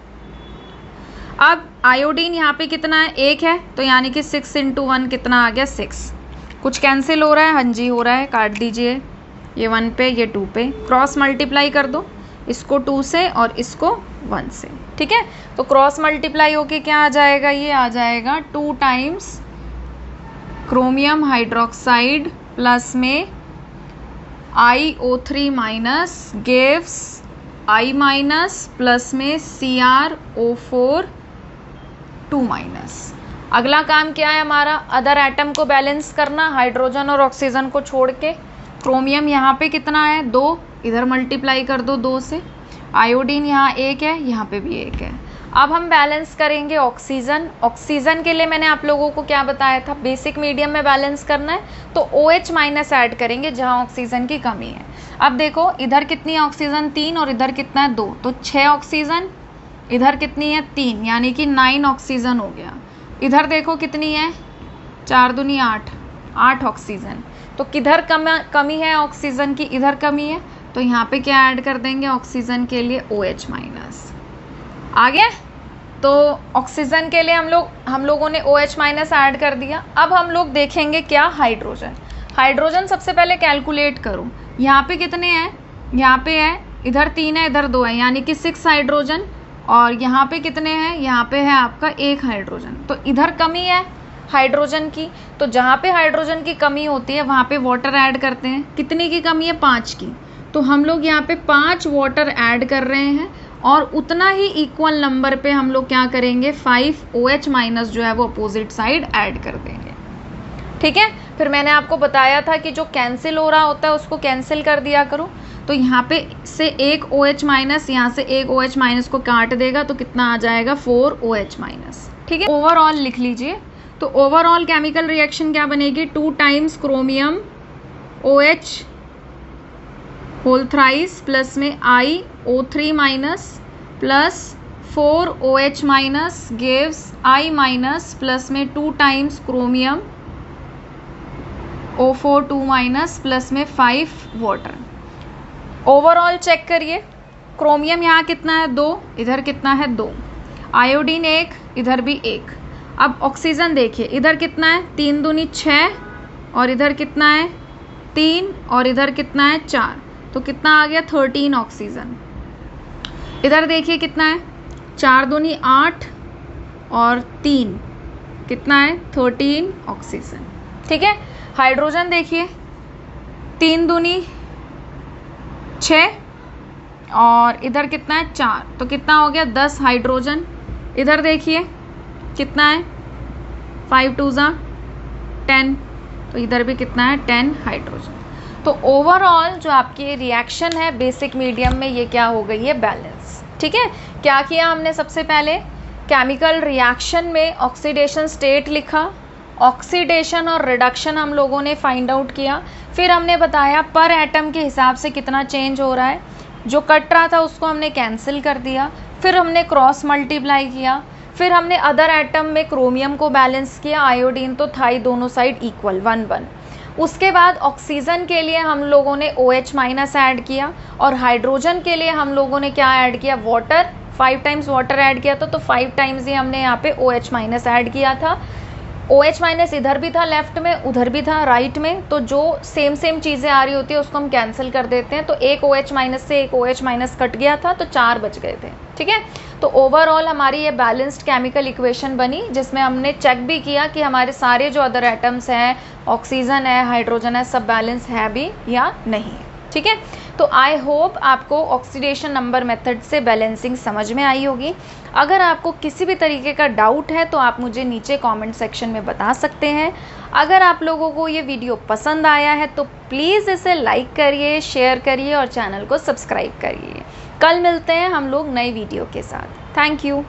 अब आयोडीन यहाँ पे कितना है, 1 है, तो यानी कि 6 × 1 कितना आ गया, 6। कुछ कैंसिल हो रहा है, हाँ जी हो रहा है, काट दीजिए, ये 1 पे ये 2 पे, क्रॉस मल्टीप्लाई कर दो, इसको 2 से और इसको 1 से, ठीक है। तो क्रॉस मल्टीप्लाई होके क्या आ जाएगा, ये आ जाएगा 2 टाइम्स क्रोमियम हाइड्रोक्साइड प्लस में IO3 minus gives I minus plus में CrO4 2 माइनस। अगला काम क्या है हमारा, अदर एटम को बैलेंस करना, हाइड्रोजन और ऑक्सीजन को छोड़ के। क्रोमियम यहाँ पे कितना है, 2, इधर मल्टीप्लाई कर दो 2 से। आयोडीन यहाँ 1 है, यहाँ पे भी 1 है। अब हम बैलेंस करेंगे ऑक्सीजन। ऑक्सीजन के लिए मैंने आप लोगों को क्या बताया था, बेसिक मीडियम में बैलेंस करना है तो OH माइनस ऐड करेंगे जहाँ ऑक्सीजन की कमी है। अब देखो इधर कितनी है ऑक्सीजन, 3, और इधर कितना है 2, तो 6 ऑक्सीजन, इधर कितनी है 3, यानी कि 9 ऑक्सीजन हो गया। इधर देखो कितनी है, 4 दूनी 8, 8 ऑक्सीजन। तो किधर कमी है ऑक्सीजन की, इधर कमी है, तो यहाँ पे क्या ऐड कर देंगे ऑक्सीजन के लिए, OH माइनस। आ गया। तो ऑक्सीजन के लिए हम लोगों ने OH माइनस ऐड कर दिया। अब हम लोग देखेंगे क्या, हाइड्रोजन। हाइड्रोजन सबसे पहले कैलकुलेट करो, यहाँ पे कितने हैं, यहाँ पे है, इधर 3 है, इधर 2 है, यानी कि 6 हाइड्रोजन। और यहाँ पे कितने हैं, यहाँ पे है आपका 1 हाइड्रोजन। तो इधर कमी है हाइड्रोजन की, तो जहाँ पे हाइड्रोजन की कमी होती है वहाँ पे वाटर ऐड करते हैं। कितने की कमी है, 5 की, तो हम लोग यहाँ पे 5 वाटर ऐड कर रहे हैं। और उतना ही इक्वल नंबर पे हम लोग क्या करेंगे, 5 OH माइनस जो है वो अपोजिट साइड ऐड कर देंगे, ठीक है। फिर मैंने आपको बताया था कि जो कैंसिल हो रहा होता है उसको कैंसिल कर दिया करो। तो यहाँ पे से 1 OH माइनस, यहाँ से 1 OH माइनस को काट देगा तो कितना आ जाएगा, 4 OH माइनस, ठीक है। ओवरऑल लिख लीजिए। तो ओवरऑल केमिकल रिएक्शन क्या बनेगी, 2 times chromium OH whole thrice plus में IO3 minus plus 4 OH minus gives I minus plus में 2 times chromium O4 2 minus plus में 5 वाटर। ओवरऑल चेक करिए, क्रोमियम यहाँ कितना है, 2, इधर कितना है 2, आयोडीन 1, इधर भी 1। अब ऑक्सीजन देखिए, इधर कितना है, 3 दूनी 6, और इधर कितना है 3, और इधर कितना है 4, तो कितना आ गया 13 ऑक्सीजन। इधर देखिए कितना है, 4 दूनी 8 और 3 कितना है 13 ऑक्सीजन, ठीक है। हाइड्रोजन देखिए, 3 दूनी 6 और इधर कितना है 4, तो कितना हो गया 10 हाइड्रोजन। इधर देखिए कितना है, 5 2 10, तो इधर भी कितना है 10 हाइड्रोजन। तो ओवरऑल जो आपकी रिएक्शन है बेसिक मीडियम में, ये क्या हो गई है, बैलेंस, ठीक है। क्या किया हमने, सबसे पहले केमिकल रिएक्शन में ऑक्सीडेशन स्टेट लिखा, ऑक्सीडेशन और रिडक्शन हम लोगों ने फाइंड आउट किया। फिर हमने बताया पर एटम के हिसाब से कितना चेंज हो रहा है, जो कट रहा था उसको हमने कैंसिल कर दिया। फिर हमने क्रॉस मल्टीप्लाई किया। फिर हमने अदर एटम में क्रोमियम को बैलेंस किया, आयोडीन तो था ही, दोनों साइड इक्वल 1 1। उसके बाद ऑक्सीजन के लिए हम लोगों ने OH माइनस ऐड किया, और हाइड्रोजन के लिए हम लोगों ने क्या ऐड किया, वाटर, 5 टाइम्स वाटर ऐड किया था, तो 5 टाइम्स ही हमने यहाँ पे OH माइनस ऐड किया था। OH माइनस इधर भी था लेफ्ट में, उधर भी था राइट में, तो जो सेम चीज़ें आ रही होती है उसको हम कैंसिल कर देते हैं। तो एक OH माइनस से एक OH माइनस कट गया था, तो 4 बच गए थे, ठीक है। तो ओवरऑल हमारी ये बैलेंस्ड केमिकल इक्वेशन बनी, जिसमें हमने चेक भी किया कि हमारे सारे जो अदर एटम्स हैं, ऑक्सीजन है, हाइड्रोजन है, सब बैलेंस है भी या नहीं, ठीक है। तो आई होप आपको ऑक्सीडेशन नंबर मेथड से बैलेंसिंग समझ में आई होगी। अगर आपको किसी भी तरीके का डाउट है तो आप मुझे नीचे कमेंट सेक्शन में बता सकते हैं। अगर आप लोगों को ये वीडियो पसंद आया है तो प्लीज़ इसे लाइक करिए, शेयर करिए और चैनल को सब्सक्राइब करिए। कल मिलते हैं हम लोग नई वीडियो के साथ। Thank you.